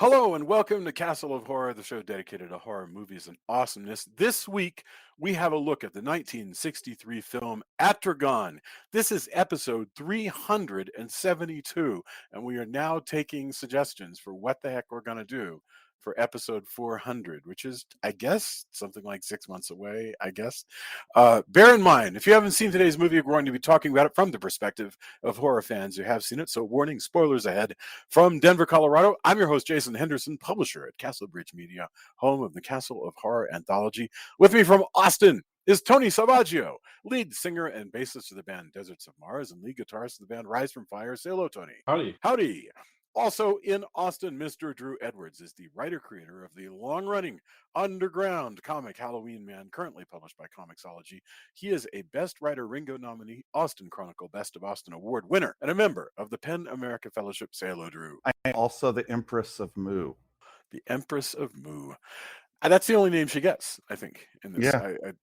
Hello and welcome to Castle of Horror, the show dedicated to horror movies and awesomeness. This week, we have a look at the 1963 film Atragon. This is episode 372, and we are now taking suggestions for what the heck we're going to do for episode 400, which is, I guess, something like 6 months away, I guess. Bear in mind, if you haven't seen today's movie, we're going to be talking about it from the perspective of horror fans who have seen it. So warning, spoilers ahead. From Denver, Colorado, I'm your host, Jason Henderson, publisher at Castle Bridge Media, home of the Castle of Horror anthology. With me from Austin is Tony Salvaggio, lead singer and bassist of the band Deserts of Mars and lead guitarist of the band Rise from Fire. Say hello, Tony. Howdy. Howdy. Also in Austin, Mr. Drew Edwards is the writer-creator of the long-running underground comic Halloween Man, currently published by Comixology. He is a Best Writer Ringo nominee, Austin Chronicle Best of Austin Award winner, and a member of the PEN America Fellowship. Say hello, Drew. I am also the Empress of Mu. The Empress of Mu. That's the only name she gets, I think, in this.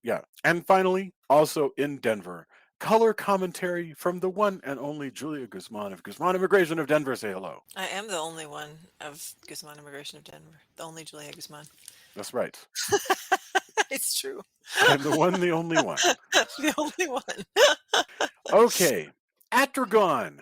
Yeah. And finally, also in Denver, color commentary from the one and only Julia Guzman of Guzman Immigration of Denver. Say hello. I am the only one of Guzman Immigration of Denver. The only Julia Guzman. That's right. It's true. I'm the one, the only one. The only one. Okay. Atragon,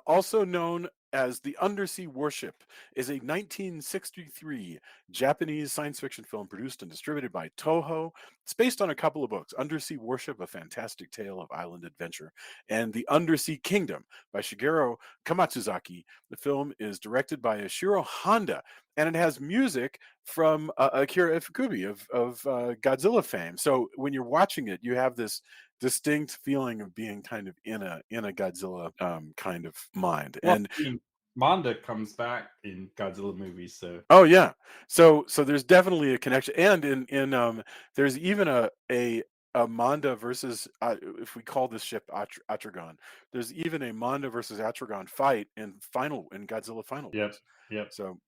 also known as The Undersea Warship, is a 1963 Japanese science fiction film produced and distributed by Toho. It's based on a couple of books, Undersea Warship, A Fantastic Tale of Island Adventure, and The Undersea Kingdom by Shigeru Komatsuzaki. The film is directed by Ishirō Honda, and it has music from Akira Ifukube of Godzilla fame. So when you're watching it, you have this distinct feeling of being kind of in a Godzilla kind of mind. Well, And Manda comes back in Godzilla movies, so yeah, so there's definitely a connection, and in there's even a Manda versus if we call this ship Atragon, there's even a Manda versus Atragon fight in Godzilla Final. Yep. So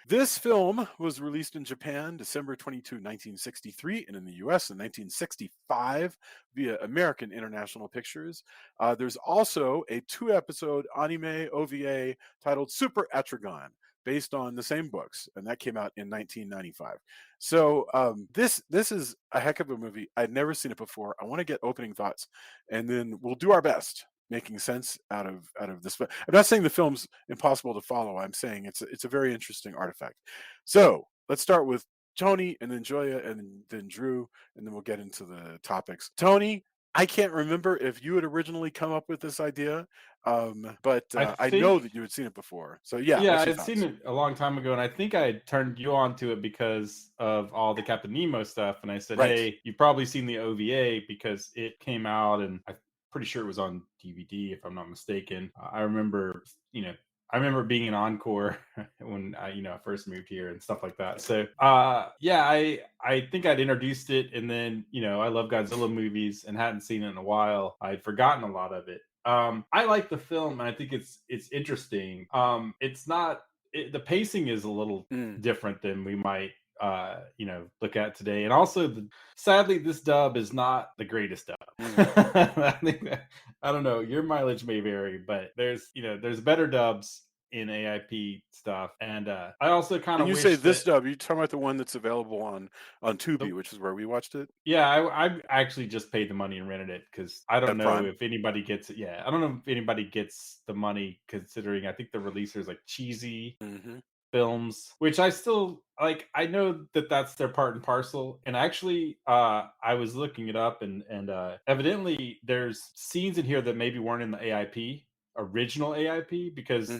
this film was released in Japan December 22, 1963, and in the US in 1965 via American International Pictures. There's also a 2-episode anime OVA titled Super Atragon, based on the same books, and that came out in 1995. So this is a heck of a movie. I'd never seen it before. I want to get opening thoughts, and then we'll do our best making sense out of this. I'm not saying the film's impossible to follow. I'm saying it's a very interesting artifact. So let's start with Tony, and then Joya, and then Drew, and then we'll get into the topics. Tony, I can't remember if you had originally come up with this idea, but I know that you had seen it before. So I had seen it a long time ago, and I think I had turned you on to it because of all the Captain Nemo stuff. And I said, Right. Hey, you've probably seen the OVA because it came out, and I'm pretty sure it was on DVD, if I'm not mistaken. I remember being in Encore when I first moved here and stuff like that. So I think I'd introduced it, and then I love Godzilla movies and hadn't seen it in a while. I'd forgotten a lot of it. I like the film, and I think it's interesting. It's not the pacing is a little different than we might look at today, and also sadly this dub is not the greatest dub. I think I don't know, your mileage may vary, but there's better dubs in AIP stuff, and I also kind of you say this dub, you talking about the one that's available on Tubi, which is where we watched it. I actually just paid the money and rented it because I don't know Prime. if anybody gets it. I don't know if anybody gets the money, considering I think the releaser is like cheesy films, which I still like. I know that that's their part and parcel, and actually I was looking it up, and evidently there's scenes in here that maybe weren't in the original AIP, because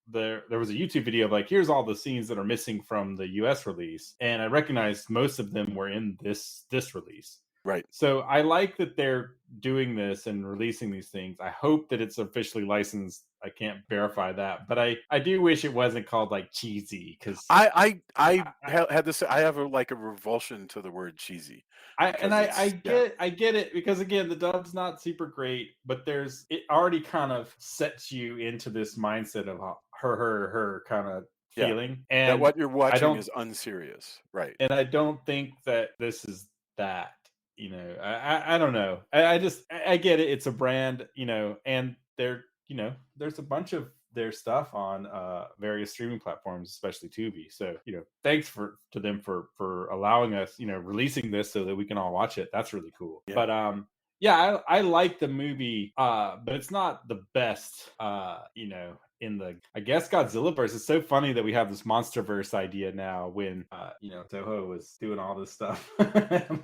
there was a YouTube video of like, here's all the scenes that are missing from the US release, and I recognized most of them were in this release. Right. So I like that they're doing this and releasing these things. I hope that it's officially licensed. I can't verify that, but I do wish it wasn't called like cheesy, because I had this. I have a revulsion to the word cheesy. I get it, because again, the dub's not super great, but it already kind of sets you into this mindset of her kind of feeling, and that what you're watching is unserious, right? And I don't think that this is that. I don't know. I get it. It's a brand, and there's a bunch of their stuff on various streaming platforms, especially Tubi. So, thanks to them for allowing us, releasing this so that we can all watch it. That's really cool. Yeah. But yeah, I like the movie, but it's not the best, in the, I guess, Godzilla verse. It's so funny that we have this monster verse idea now when, Toho was doing all this stuff.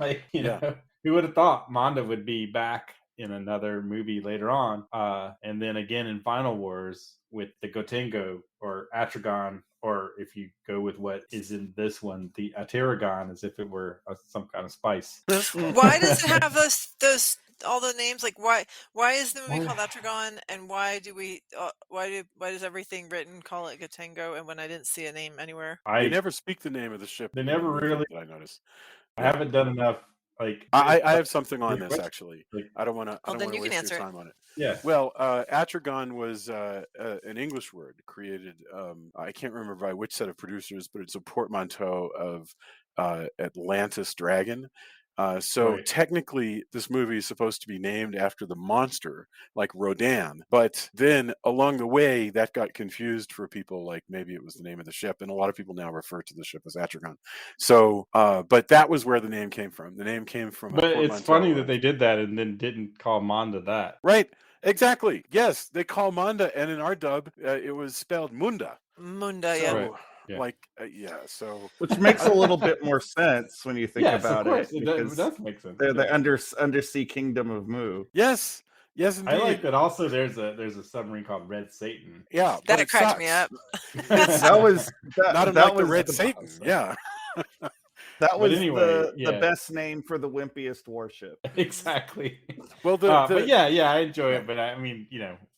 Like, who would have thought Manda would be back in another movie later on, and then again in Final Wars with the Gotengo or Atragon, or if you go with what is in this one, the Ateragon, as if it were some kind of spice. Why does it have those all the names? Like, why is the movie called Atragon, and why does everything written call it Gotengo, and when I didn't see a name anywhere? They never speak the name of the ship. They never really. That I noticed. I haven't done enough. Like, I have something on this actually. I don't want to. I don't want to waste your time on it. Yeah. Well, Atragon was an English word created. I can't remember by which set of producers, but it's a portmanteau of Atlantis dragon. So technically, this movie is supposed to be named after the monster, like Rodan. But then along the way, that got confused for people. Like maybe it was the name of the ship, and a lot of people now refer to the ship as Atragon. So, but that was where the name came from. The name came from. But it's funny that they did that and then didn't call Manda that. Right. Exactly. Yes, they call Manda, and in our dub, it was spelled Munda. Munda, so, yeah. Right. Yeah. Like, so Which makes a little bit more sense when you think about it. It Because does make sense. they're the undersea kingdom of Mu. yes, indeed. I like that. Also, there's a submarine called Red Satan. Yeah, That cracked me up. That was not unlike the Red Satan. Yeah. That was anyway, the best name for the wimpiest warship. Exactly. Well, but yeah, I enjoy it. But I mean,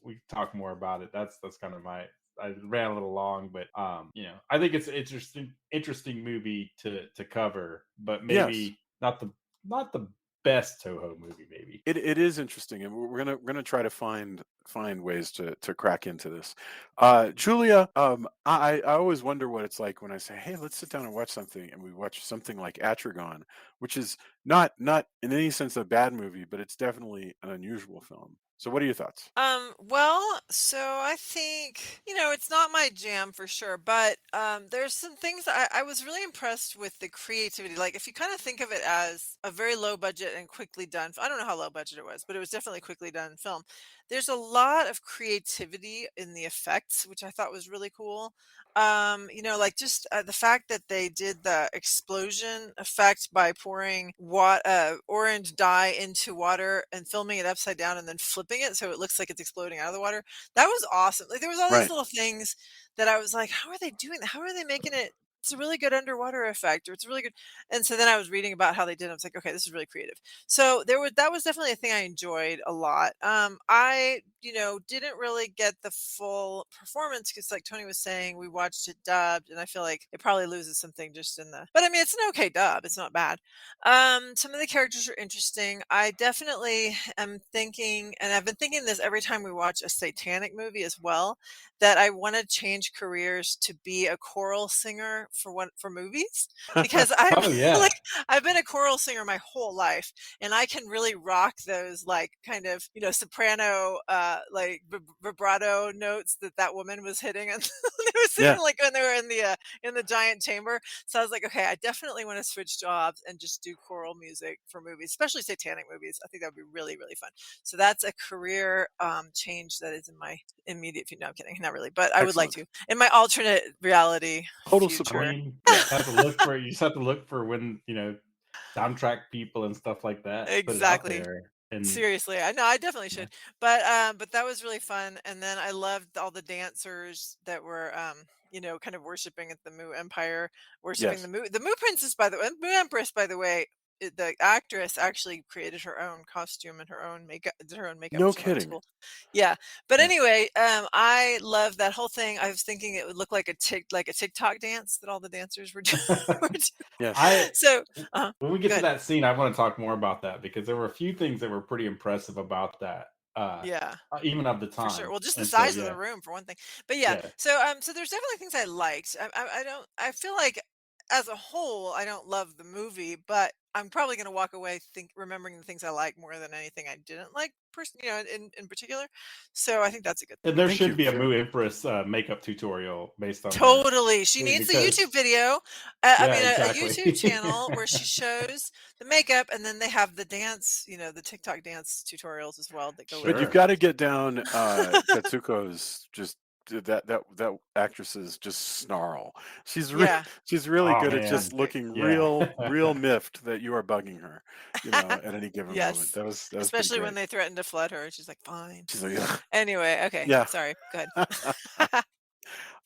we talk more about it. That's kind of I ran a little long, but I think it's an interesting movie to cover, but maybe not the best Toho movie. Maybe it is interesting, and we're gonna try to find ways to crack into this. Julia, I always wonder what it's like when I say, hey, let's sit down and watch something, and we watch something like Atragon, which is not in any sense a bad movie, but it's definitely an unusual film. So what are your thoughts? Well, so I think, it's not my jam for sure, but there's some things I was really impressed with the creativity. Like if you kind of think of it as a very low budget and quickly done, I don't know how low budget it was, but it was definitely quickly done film. There's a lot of creativity in the effects, which I thought was really cool. Like just the fact that they did the explosion effect by pouring orange dye into water and filming it upside down and then flipping it so it looks like it's exploding out of the water. That was awesome. Like there was all these little things that I was like, how are they doing that? How are they making it? It's a really good underwater effect, or it's really good. And so then I was reading about how they did it. I was like, okay, this is really creative. So that was definitely a thing I enjoyed a lot. I didn't really get the full performance because, like Tony was saying, we watched it dubbed, and I feel like it probably loses something just in the. But I mean, it's an okay dub. It's not bad. Some of the characters are interesting. I definitely am thinking, and I've been thinking this every time we watch a satanic movie as well, that I want to change careers to be a choral singer for movies, because I've been a choral singer my whole life, and I can really rock those like kind of soprano like vibrato notes that woman was hitting, and they were singing like when they were in the giant chamber. So I was like, okay, I definitely want to switch jobs and just do choral music for movies, especially satanic movies. I think that would be really, really fun. So that's a career change that is in my immediate future. No, I'm kidding, not really, but I would like to in my alternate reality. Total future. You just have to look for when soundtrack people and stuff like that. Exactly. Put it out there. And seriously, I know I definitely should. But that was really fun. And then I loved all the dancers that were kind of worshiping at the Mu Empire, worshiping the Mu Princess, by the way, Mu Empress, by the way. The actress actually created her own costume and her own makeup. Did her own makeup. No kidding. Cool. Yeah, but anyway, I love that whole thing. I was thinking it would look like a TikTok dance that all the dancers were doing. When we get to that scene, I want to talk more about that because there were a few things that were pretty impressive about that. Even of the time. For sure. Well, just the size of the room for one thing. But so there's definitely things I liked. I feel like as a whole, I don't love the movie, but I'm probably going to walk away remembering the things I like more than anything I didn't like, in particular. So I think that's a good thing. And there Thank should you be a very Moo much. Empress makeup tutorial based on her. Totally. She needs the Because, YouTube video. yeah, A exactly. YouTube channel where she shows the makeup, and then they have the dance, the TikTok dance tutorials as well that go with But you've it. got to get down Tetsuko's just that actress's just snarl. Yeah. She's really Oh good at just Fantastic. looking yeah. real miffed that you are bugging her, at any given moment. Yes. That was pretty Especially when great. they threaten to flood her. She's like, fine. She's like, "Ugh." Anyway, okay. Yeah. Sorry. Go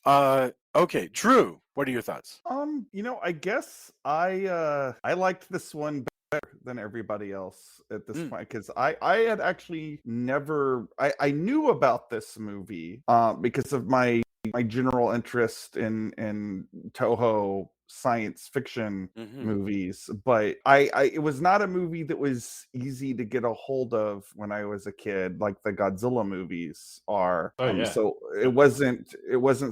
ahead. Okay, Drew, what are your thoughts? I guess I liked this one better than everybody else at this point, because I had actually never I knew about this movie because of my general interest in Toho science fiction movies, but I it was not a movie that was easy to get a hold of when I was a kid, like the Godzilla movies are. Oh, yeah. So it wasn't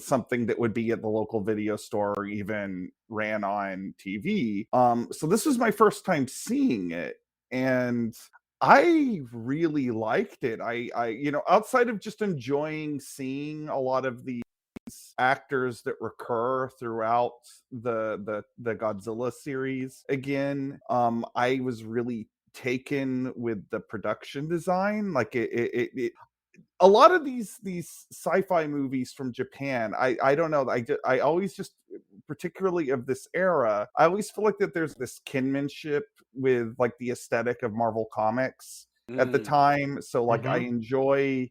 something that would be at the local video store or even ran on TV. So this was my first time seeing it, and I really liked it. Outside of just enjoying seeing a lot of the actors that recur throughout the Godzilla series again, I was really taken with the production design. Like it a lot of these sci-fi movies from Japan, I don't know, I always just, particularly of this era, I always feel like that there's this kinship with like the aesthetic of Marvel Comics at the time. So like I enjoy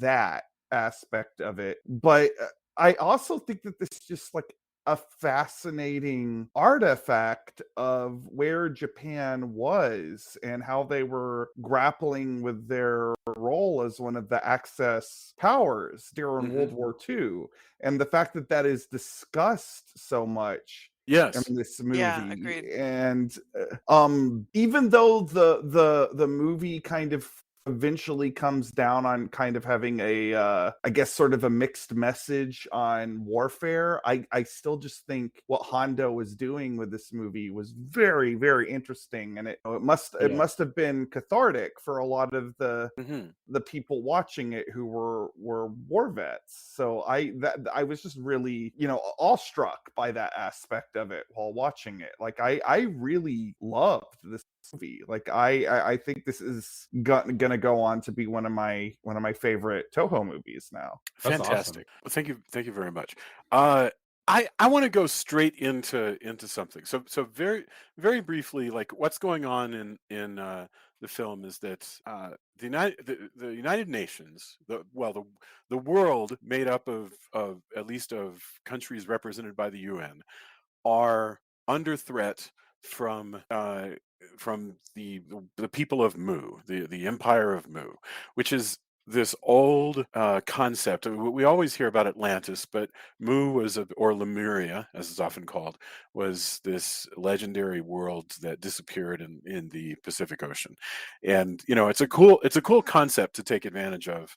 that aspect of it, but I also think that this is just like a fascinating artifact of where Japan was and how they were grappling with their role as one of the Axis powers during World War II, and the fact that that is discussed so much Yes. in this Yeah, movie. agreed. And even though the movie kind of eventually comes down on kind of having a I guess sort of a mixed message on warfare, I still just think what Honda was doing with this movie was very, very interesting, and it must have been cathartic for a lot of the people watching it who were war vets. So I was just really, awestruck by that aspect of it while watching it. Like I really loved this movie. Like I think this is gonna go on to be one of my favorite Toho movies now. That's Fantastic. awesome. Well, thank you very much. I want to go straight into something. So very very briefly, like what's going on in the film is that the United Nations, the world made up of at least of countries represented by the UN, are under threat from the people of Mu, the Empire of Mu, which is this old concept. We always hear about Atlantis, but Mu was, or Lemuria, as it's often called, was this legendary world that disappeared in the Pacific Ocean, and it's a cool concept to take advantage of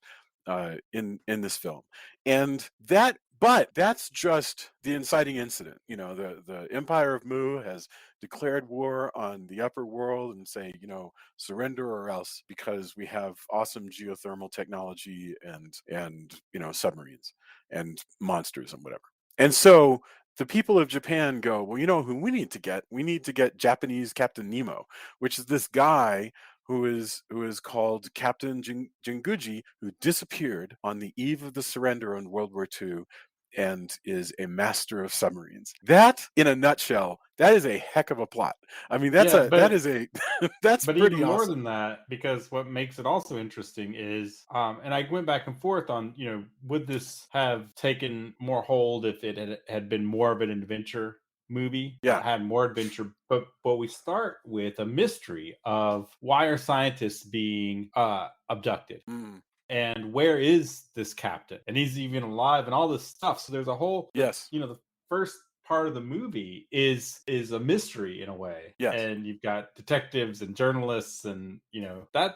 in this film, and that. But that's just the inciting incident. The Empire of Mu has declared war on the upper world and say, surrender or else, because we have awesome geothermal technology and submarines and monsters and whatever. And so the people of Japan go, well, who we need to get? We need to get Japanese Captain Nemo, which is this guy who is called Captain Jinguji, who disappeared on the eve of the surrender in World War II and is a master of submarines. That, in a nutshell, that is a heck of a plot. I mean, that's that's but pretty even more awesome. than that, because what makes it also interesting is, and I went back and forth on, would this have taken more hold if it had been more of an adventure movie, had more adventure, but we start with a mystery of why are scientists being abducted, and where is this captain, and he's even alive, and all this stuff. So there's a whole, the first part of the movie is a mystery in a way, and you've got detectives and journalists, and that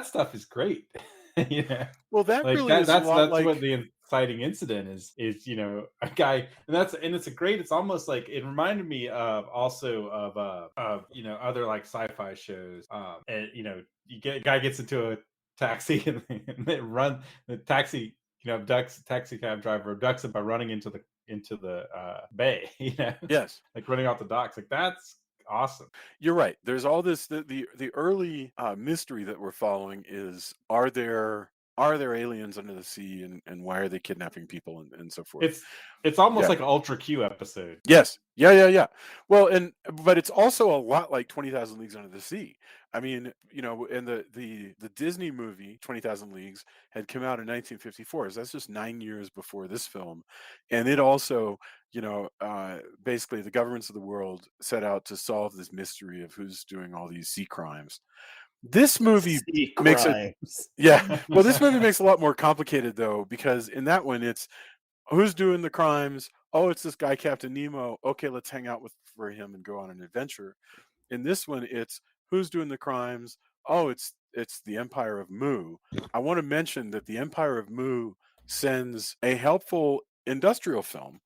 stuff is great. Yeah. Well, that Like really is a lot that's like what the inciting incident is, a guy, and it's a great, it's almost like it reminded me of also of other like sci-fi shows. And you get a guy gets into a taxi and they run the taxi, abducts taxi cab driver abducts him by running into the bay, yes. like running off the docks. Like that's awesome. You're right. There's all this the early mystery that we're following is are there aliens under the sea and why are they kidnapping people and so forth. It's almost Yeah. like an Ultra Q episode. Yes. Yeah. Well, but it's also a lot like 20,000 Leagues Under the Sea. I mean, and the Disney movie 20,000 Leagues had come out in 1954. So that's just 9 years before this film, and it also, basically the governments of the world set out to solve this mystery of who's doing all these sea crimes. This movie Sea makes it, crimes. yeah. Well, this movie makes it a lot more complicated though, because in that one it's who's doing the crimes. Oh, it's this guy Captain Nemo. Okay, let's hang out for him and go on an adventure. In this one it's who's doing the crimes. Oh, it's the Empire of Mu. I want to mention that the Empire of Mu sends a helpful industrial film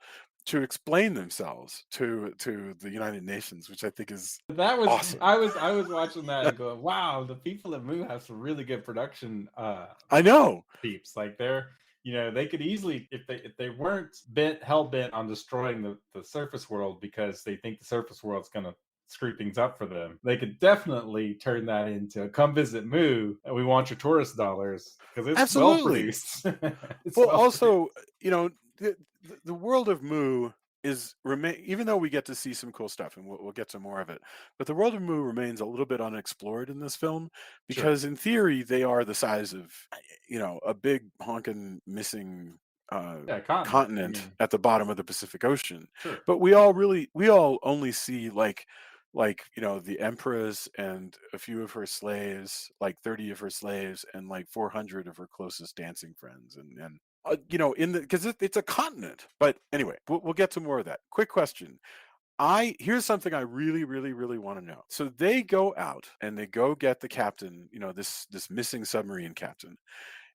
to explain themselves to the United Nations, which I think is That was awesome. I was watching that and going, wow, the people at Moo have some really good production I know. peeps. Like they could easily, if they weren't hell bent on destroying the surface world because they think the surface world's gonna screw things up for them, they could definitely turn that into come visit Moo and we want your tourist dollars because it's well Absolutely. produced. Well, also, the, the world of Mu even though we get to see some cool stuff and we'll get to more of it, but the world of Mu remains a little bit unexplored in this film Sure. because in theory they are the size of a big honking missing continent I mean, at the bottom of the Pacific Ocean. sure. But we all only see like the Empress and a few of her slaves, like 30 of her slaves and like 400 of her closest dancing friends, and because it's a continent. But anyway, we'll get to more of that. Quick question. Here's something I really, really, really want to know. So they go out and they go get the captain, this missing submarine captain.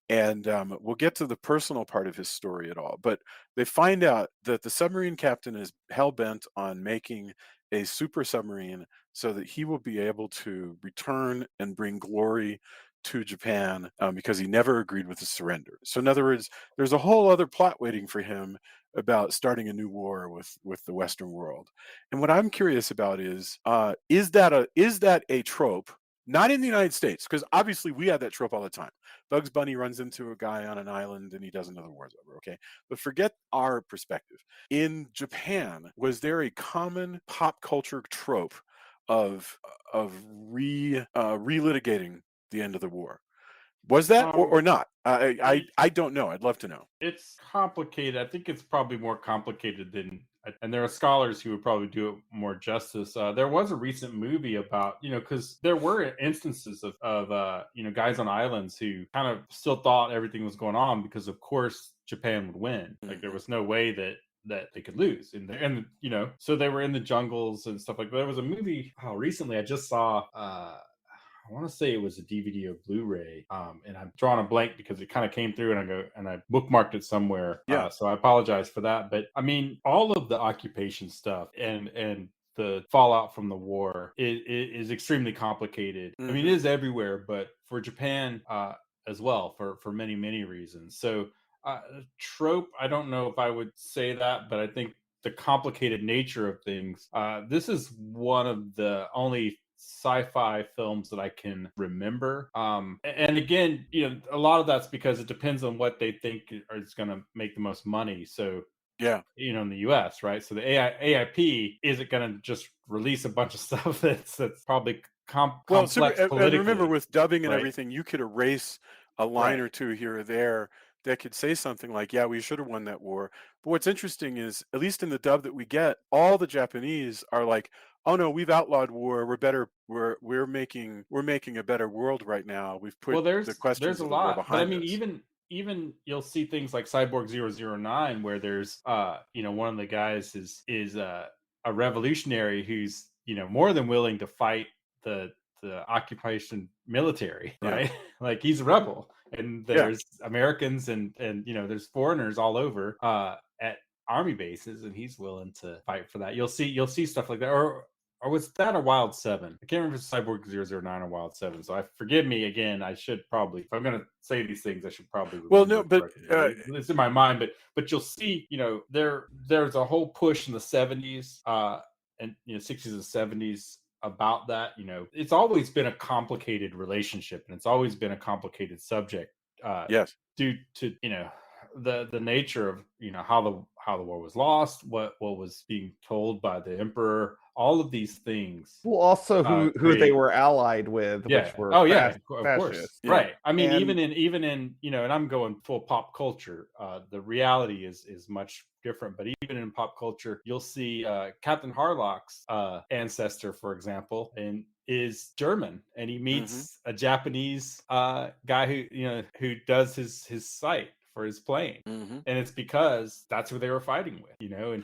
And we'll get to the personal part of his story at all. But they find out that the submarine captain is hell-bent on making a super submarine so that he will be able to return and bring glory to Japan, because he never agreed with the surrender. So in other words, there's a whole other plot waiting for him about starting a new war with the Western world. And what I'm curious about is that a trope? Not in the United States, because obviously we have that trope all the time. Bugs Bunny runs into a guy on an island and he doesn't know the war's over, okay? But forget our perspective. In Japan, was there a common pop culture trope of relitigating the end of the war? Was that or not? I don't know. I'd love to know. It's complicated. I think it's probably more complicated than, and there are scholars who would probably do it more justice. There was a recent movie about, because there were instances of guys on islands who kind of still thought everything was going on because, of course, Japan would win. Like there was no way that they could lose in there, and so they were in the jungles and stuff like that. There was a movie recently I just saw. I want to say it was a DVD or Blu-ray, and I'm drawing a blank because it kind of came through and I bookmarked it somewhere. Yeah. So I apologize for that. But I mean, all of the occupation stuff and the fallout from the war is extremely complicated. Mm-hmm. I mean, it is everywhere, but for Japan as well, for many, many reasons. So trope, I don't know if I would say that, but I think the complicated nature of things, this is one of the only sci-fi films that I can remember. And again, a lot of that's because it depends on what they think is going to make the most money. So yeah, in the US, right? So the AIP isn't going to just release a bunch of stuff that's probably complex politically. And remember, with dubbing and right? everything, you could erase a line Right. or two here or there that could say something like, yeah, we should have won that war. But what's interesting is, at least in the dub that we get, all the Japanese are like, oh no, we've outlawed war. We're better. We're making a better world right now. We've put the questions there's a of the war lot, but I behind mean, us. even you'll see things like Cyborg 009 where there's one of the guys is a revolutionary who's more than willing to fight the occupation military, Yeah. right? Like he's a rebel, and Yeah. there's Americans and there's foreigners all over at army bases, and he's willing to fight for that. You'll see stuff like that, or was that a Wild 7? I can't remember if it's Cyborg 009 or Wild 7. So forgive me again. I should probably, if I'm going to say these things, I should probably remember. Well, no, but it's in my mind. But you'll see, there's a whole push in the 70s and 60s and 70s about that. It's always been a complicated relationship, and it's always been a complicated subject. Yes. Due to the nature of how the war was lost, what was being told by the emperor, all of these things. Well, also who they were allied with, which were of course, fascists. yeah. Right. I mean, And even in and I'm going full pop culture. The reality is much different, but even in pop culture, you'll see Captain Harlock's ancestor, for example, and is German, and he meets a Japanese guy who does his sight for his plane, and it's because that's who they were fighting with,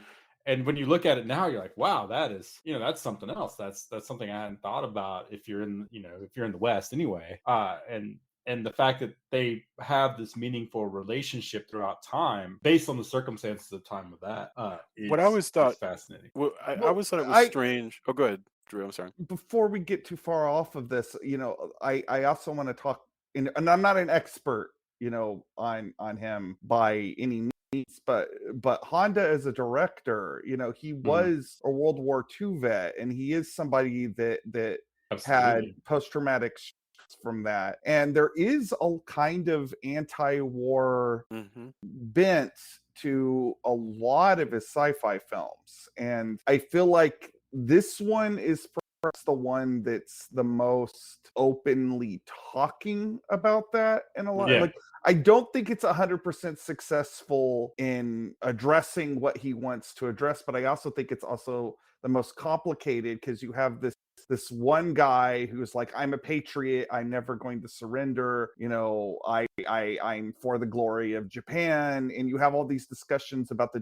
and when you look at it now, you're like, wow, that is, that's something else. That's something I hadn't thought about if you're in the West anyway. And the fact that they have this meaningful relationship throughout time based on the circumstances of time of that, what I always thought fascinating. Well, I always thought it was strange. Oh, go ahead, Drew. I'm sorry. Before we get too far off of this, I also want to talk, and I'm not an expert, on him by any means, but Honda as a director, he was a World War II vet, and he is somebody that had post-traumatic stress from that, and there is a kind of anti-war bent to a lot of his sci-fi films, and I feel like this one is perhaps the one that's the most openly talking about that in a lot. Like, I don't think it's 100% successful in addressing what he wants to address, but I also think it's also the most complicated, because you have this one guy who's like, I'm a patriot, I'm never going to surrender, I'm for the glory of Japan, and you have all these discussions about the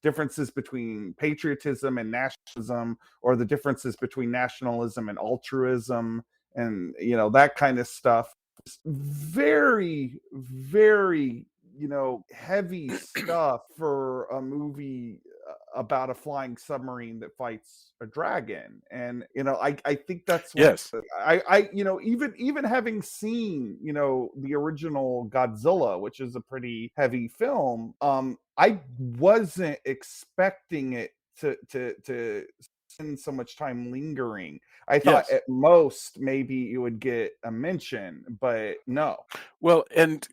differences between patriotism and nationalism, or the differences between nationalism and altruism, and that kind of stuff. Very, very heavy stuff for a movie about a flying submarine that fights a dragon. And I think that's what I even having seen the original Godzilla, which is a pretty heavy film, I wasn't expecting it to spend so much time lingering. I thought at most maybe it would get a mention, but no. Well, and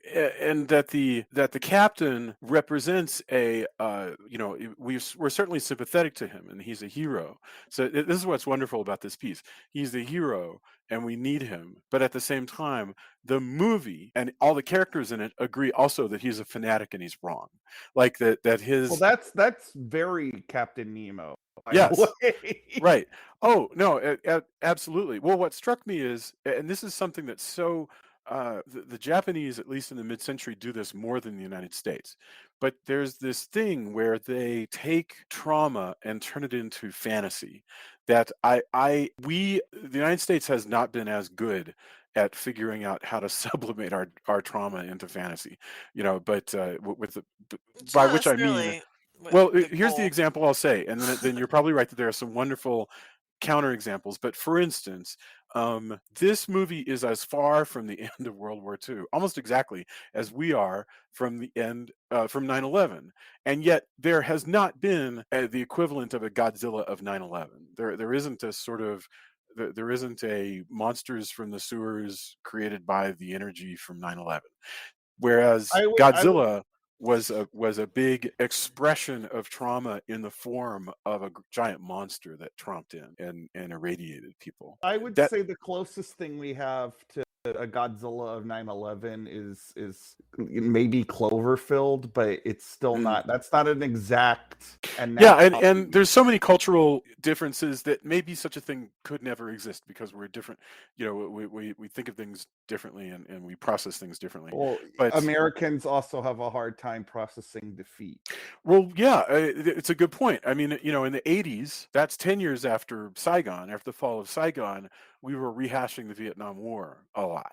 that the captain represents a we're certainly sympathetic to him, and he's a hero. So this is what's wonderful about this piece. He's the hero, and we need him. But at the same time, the movie and all the characters in it agree also that he's a fanatic and he's wrong. Like that his. Well, that's very Captain Nemo. Yes. Right. Oh, no, absolutely. Well, what struck me is, and this is something that's so, the Japanese, at least in the mid-century, do this more than the United States. But there's this thing where they take trauma and turn it into fantasy that the United States has not been as good at figuring out how to sublimate our trauma into fantasy, but by which I mean, well, here's the example I'll say, and then you're probably right that there are some wonderful counterexamples. But for instance, this movie is as far from the end of World War II, almost exactly, as we are from the end from 9/11, and yet there has not been the equivalent of a Godzilla of 9/11. There isn't a sort of there isn't a monsters from the sewers created by the energy from 9/11, whereas Godzilla was a big expression of trauma in the form of a giant monster that tromped in and irradiated people. I would say the closest thing we have to a Godzilla of 9/11 is maybe Cloverfield, but it's still not. That's not an exact. And there's so many cultural differences that maybe such a thing could never exist because we're different. We think of things differently and we process things differently. Well, but Americans also have a hard time processing defeat. Well, yeah, it's a good point. I mean, in the 80s, that's 10 years after Saigon, after the fall of Saigon, we were rehashing the Vietnam War a lot.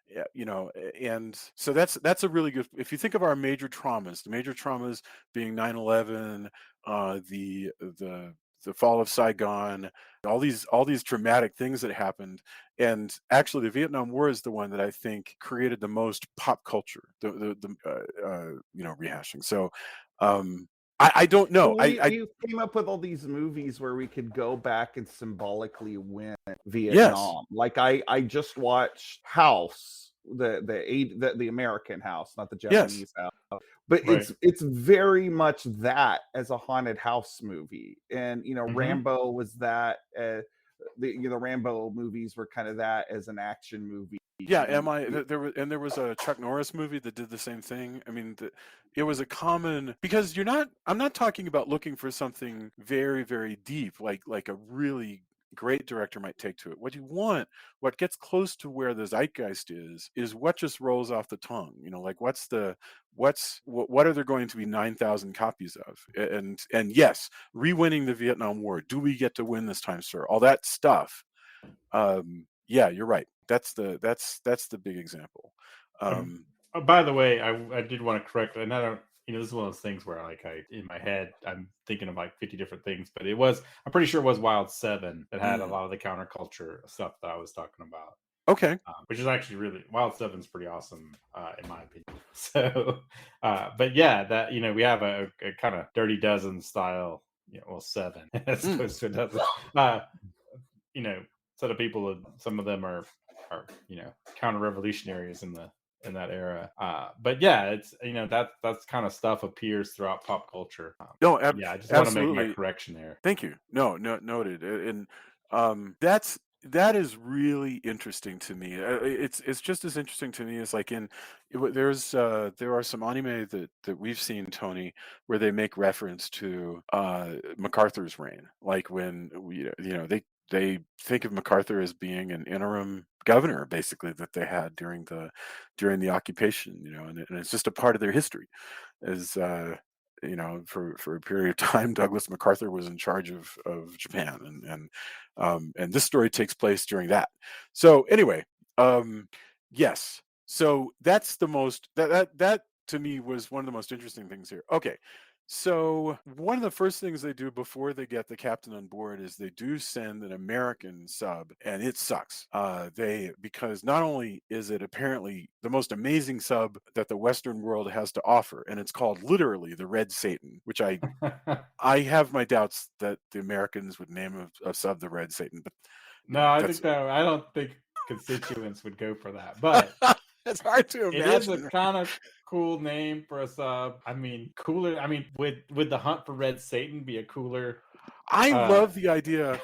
Yeah, you know, and so that's a really good. If you think of our major traumas, the major traumas being 9/11, the fall of Saigon, all these traumatic things that happened, and actually the Vietnam War is the one that I think created the most pop culture, you know, rehashing. So I don't know. Well, we came up with all these movies where we could go back and symbolically win Yes. Vietnam. Like I just watched House, the American House, not the Yes. Japanese house. But Right. it's very much that as a haunted house movie. And you know, Mhm. Rambo was that. The Rambo movies were kind of that as an action movie. Yeah, And there was a Chuck Norris movie that did the same thing. I mean, it was a common, because I'm not talking about looking for something very, very deep, like a really great director might take to it. What you want, what gets close to where the zeitgeist is what just rolls off the tongue. You know, like what are there going to be 9,000 copies of? And yes, re-winning the Vietnam War. Do we get to win this time, sir? All that stuff. Yeah, you're right. That's the big example. By the way, I did want to correct, and I don't, you know, this is one of those things where like in my head I'm thinking of like 50 different things, but I'm pretty sure it was Wild 7 that had a lot of the counterculture stuff that I was talking about. Okay. Which is actually really, Wild 7's pretty awesome in my opinion. So, but yeah, that, you know, we have a kind of Dirty Dozen style, you know, well, 7 as opposed to a dozen. You know, set of people, some of them are you know, counter-revolutionaries in that era. But yeah, it's, you know, that's kind of stuff appears throughout pop culture. No, yeah, I just absolutely. want to make my correction there. Thank you. No, noted. And that is really interesting to me. It's just as interesting to me as like there are some anime that we've seen, Tony, where they make reference to MacArthur's reign, like when you know they think of MacArthur as being an interim governor, basically, that they had during the occupation, you know, and it's just a part of their history. As you know, for a period of time, Douglas MacArthur was in charge of Japan, and this story takes place during that. So anyway, yes, so that's the most that to me was one of the most interesting things here. Okay, so one of the first things they do before they get the captain on board is they do send an American sub, and it sucks. Because not only is it apparently the most amazing sub that the Western world has to offer, and it's called literally the Red Satan, which I have my doubts that the Americans would name a sub the Red Satan, but no, I don't think constituents would go for that, but it's hard to imagine. It is a kind of cool name for a sub. I mean, cooler. I mean, would the Hunt for Red Satan be a cooler? I love the idea.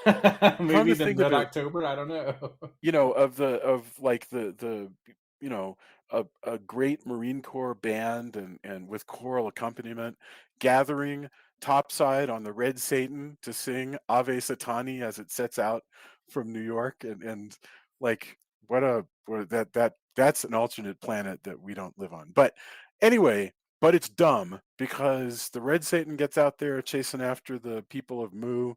Maybe than Red October. I don't know. You know, of the you know, a great Marine Corps band and with choral accompaniment gathering topside on the Red Satan to sing Ave Satani as it sets out from New York, and like that's an alternate planet that we don't live on. But anyway, but it's dumb because the Red Satan gets out there chasing after the people of Mu,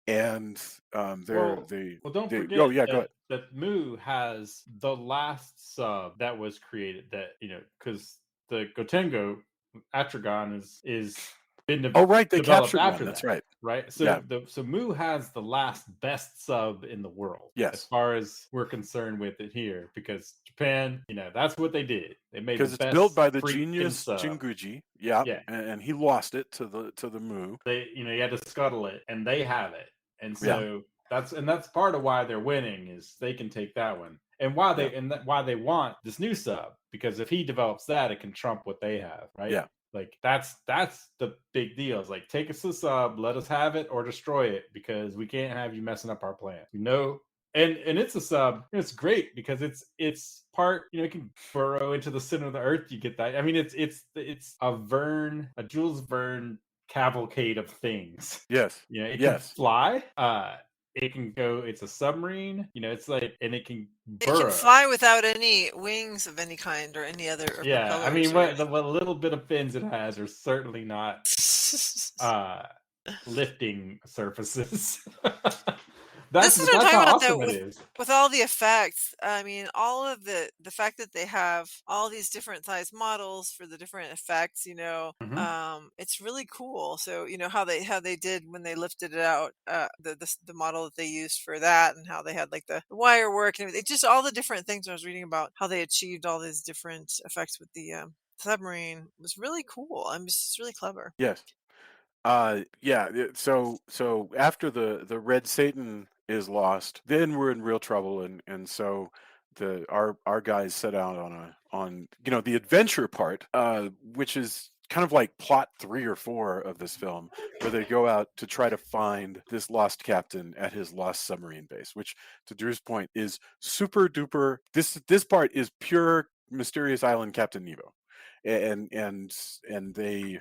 and don't forget go ahead. That Mu has the last sub that was created, that, you know, because the Gotengo Atragon is been they developed captured after one. that, That's right? So so Mu has the last best sub in the world, yes, as far as we're concerned with it here, because Japan, you know, that's what they did. They made because it's built by the genius Jinguji, and he lost it to the Mu. They, you know, you had to scuttle it, and they have it, and so that's part of why they're winning, is they can take that one, and why they want this new sub, because if he develops that, it can trump what they have, right? Yeah. Like that's the big deal. It's like, take us the sub, let us have it or destroy it, because we can't have you messing up our plan. You know, and it's a sub. It's great because it's part, you know, it can burrow into the center of the earth. You get that. I mean, it's a Jules Verne cavalcade of things. Yes. You know, it can fly. It can go. It's a submarine. You know, it's like, and it can burrow. It can fly without any wings of any kind or any other. Yeah, I mean, what little bit of fins it has are certainly not lifting surfaces. This is what I'm that's talking how about, awesome though, it is. with all the effects. I mean, all of the fact that they have all these different size models for the different effects, Mhm. it's really cool. So, how they did when they lifted it out, the model that they used for that, and how they had like the wire work and everything. Just all the different things I was reading about how they achieved all these different effects with the submarine was really cool. I'm just really clever. Yes. Yeah. So after the Red Satan is lost, then we're in real trouble, and so our guys set out on the adventure part, which is kind of like plot 3 or 4 of this film, where they go out to try to find this lost captain at his lost submarine base, which, to Drew's point, is super duper. This part is pure Mysterious Island Captain Nemo, and they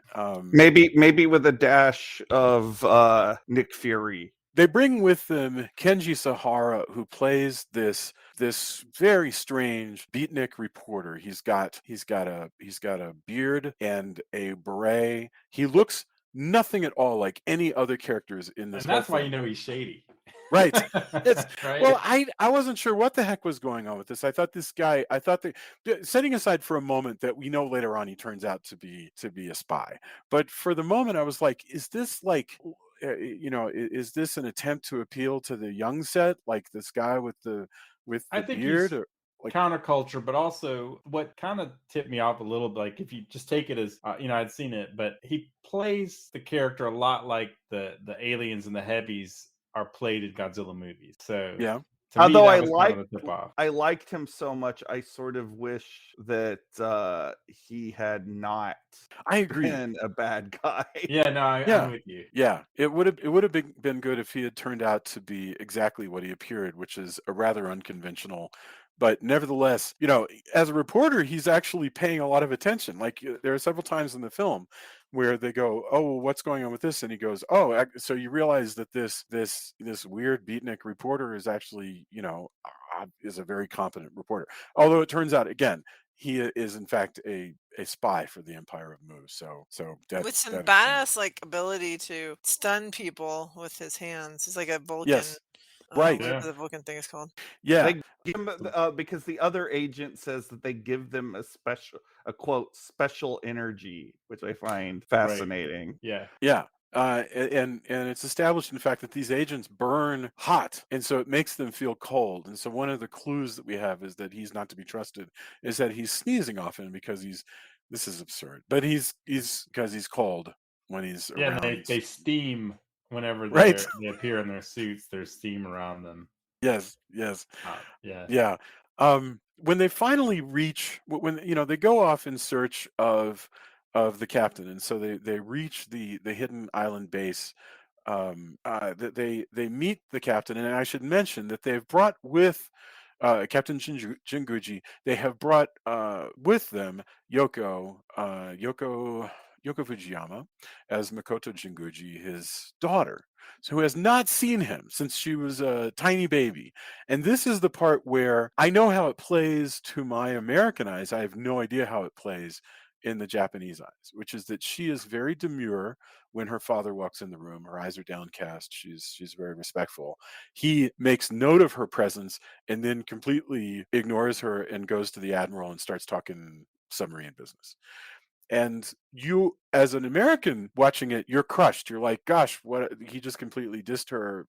Maybe with a dash of Nick Fury. they bring with them Kenji Sahara, who plays this very strange beatnik reporter. He's got a beard and a beret. He looks nothing at all like any other characters in this And whole that's why film. he's shady. Right. It's Right? well, I wasn't sure what the heck was going on with this. I thought setting aside for a moment that we know later on he turns out to be a spy. But for the moment I was like, is this like is this an attempt to appeal to the young set, like this guy with the I think beard, he's or like counterculture, but also what kind of tipped me off a little bit, like if you just take it as I'd seen it, but he plays the character a lot like the aliens and the heavies are played in Godzilla movies. So yeah. to me, Although that was kind of a tip off. I liked him so much, I sort of wish that he had not I agree. been a bad guy. Yeah, no, Yeah. I'm with you. Yeah, it would have been good if he had turned out to be exactly what he appeared, which is a rather unconventional, but nevertheless, as a reporter, he's actually paying a lot of attention. Like there are several times in the film where they go, "Oh, well, what's going on with this?" And he goes, "Oh, so you realize that this weird beatnik reporter is actually, is a very competent reporter." Although it turns out, again, he is in fact a spy for the Empire of Mu. So With some that badass like ability to stun people with his hands. He's like a Vulcan. yes, right, Yeah. Whatever the Vulcan thing is called. yeah, They give him because the other agent says that they give them a quote special energy, which I find fascinating. Yeah. yeah. And it's established in fact that these agents burn hot, and so it makes them feel cold. And so one of the clues that we have is that he's not to be trusted, is that he's sneezing often because this is absurd, but he's because he's cold when he's Yeah, and around. they steam whenever Right. they appear in their suits. There's steam around them. Yes. Yeah. Yeah. When they finally reach, when they go off in search of the captain, and so they reach the hidden island base. They meet the captain, and I should mention that they've brought with Captain Jinguji. They have brought with them Yōko Fujiyama as Makoto Jinguji, his daughter, so who has not seen him since she was a tiny baby. And this is the part where I know how it plays to my American eyes. I have no idea how it plays in the Japanese eyes, which is that she is very demure when her father walks in the room. Her eyes are downcast. She's very respectful. He makes note of her presence and then completely ignores her and goes to the admiral and starts talking submarine business. And you, as an American watching it, you're crushed. You're like, gosh, what, he just completely dissed her.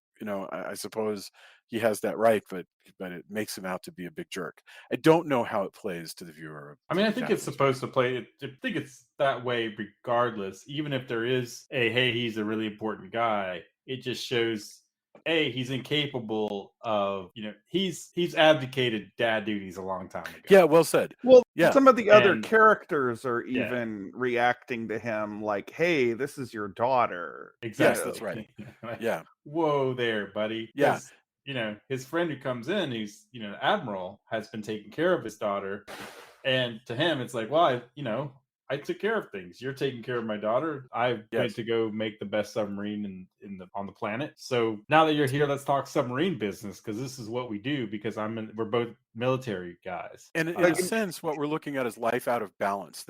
I suppose he has that right, but it makes him out to be a big jerk. I don't know how it plays to the viewer. I mean, I think it's supposed to play. I think it's that way regardless. Even if there is hey, he's a really important guy. It just shows he's incapable of, he's abdicated dad duties a long time ago. Yeah, well said. Well, Yeah. some of the other And- characters are Yeah. even reacting to him like, "Hey, this is your daughter." Exactly. Yes, that's right. Like, Yeah. Whoa there, buddy. Yeah. 'Cause, his friend who comes in, who's, the admiral, has been taking care of his daughter. And to him, it's like, well, I took care of things. You're taking care of my daughter. I went to go make the best submarine on the planet. So now that you're here, let's talk submarine business, because this is what we do. Because we're both military guys. And in a sense, what we're looking at is life out of balance.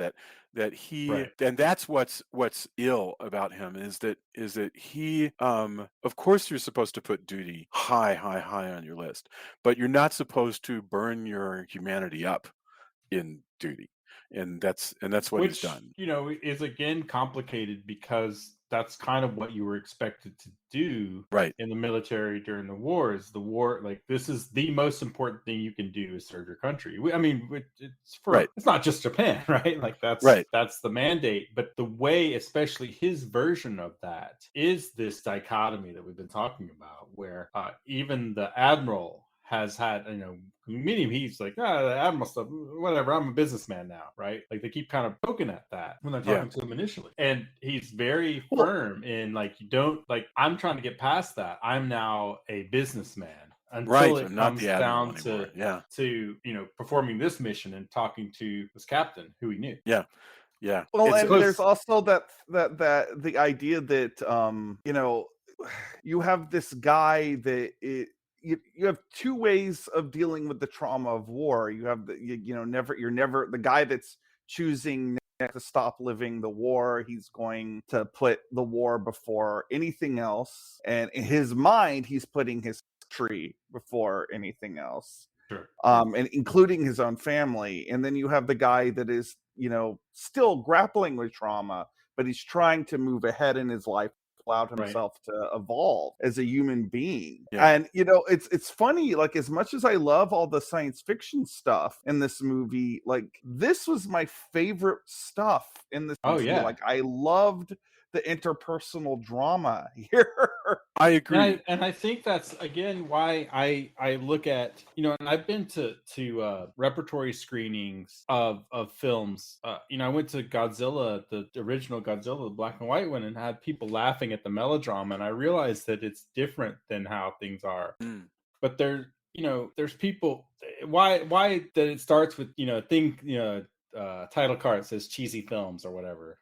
That he, and that's what's ill about him is that he, of course, you're supposed to put duty high on your list, but you're not supposed to burn your humanity up in duty. And that's what he's done. Is again complicated, because that's kind of what you were expected to do in the military during the wars. The war, like, this is the most important thing you can do is serve your country. It's not just Japan, right? Like that's the mandate. But the way, especially his version of that, is this dichotomy that we've been talking about, where even the admiral has had, meaning he's like, the admiral stuff, whatever, I'm a businessman now, right? Like, they keep kind of poking at that when they're talking to him initially. And he's very firm in, like, you don't, like, I'm trying to get past that. I'm now a businessman. Until it comes down to performing this mission and talking to this captain who he knew. Yeah. Well, and there's also that the idea that you have this guy that you have two ways of dealing with the trauma of war. You have you're never the guy that's choosing to stop living the war. He's going to put the war before anything else, and in his mind, he's putting his country before anything else. Sure. And including his own family. And then you have the guy that is, still grappling with trauma, but he's trying to move ahead in his life, allowed himself to evolve as a human being. And it's funny, like, as much as I love all the science fiction stuff in this movie, like, this was my favorite stuff in this movie. Like, I loved the interpersonal drama here. I agree. And I think that's, again, why I look at, and I've been to repertory screenings of films. I went to Godzilla, the original Godzilla, the black and white one, and had people laughing at the melodrama. And I realized that it's different than how things are. But there's people, why that it starts with, title card says cheesy films or whatever.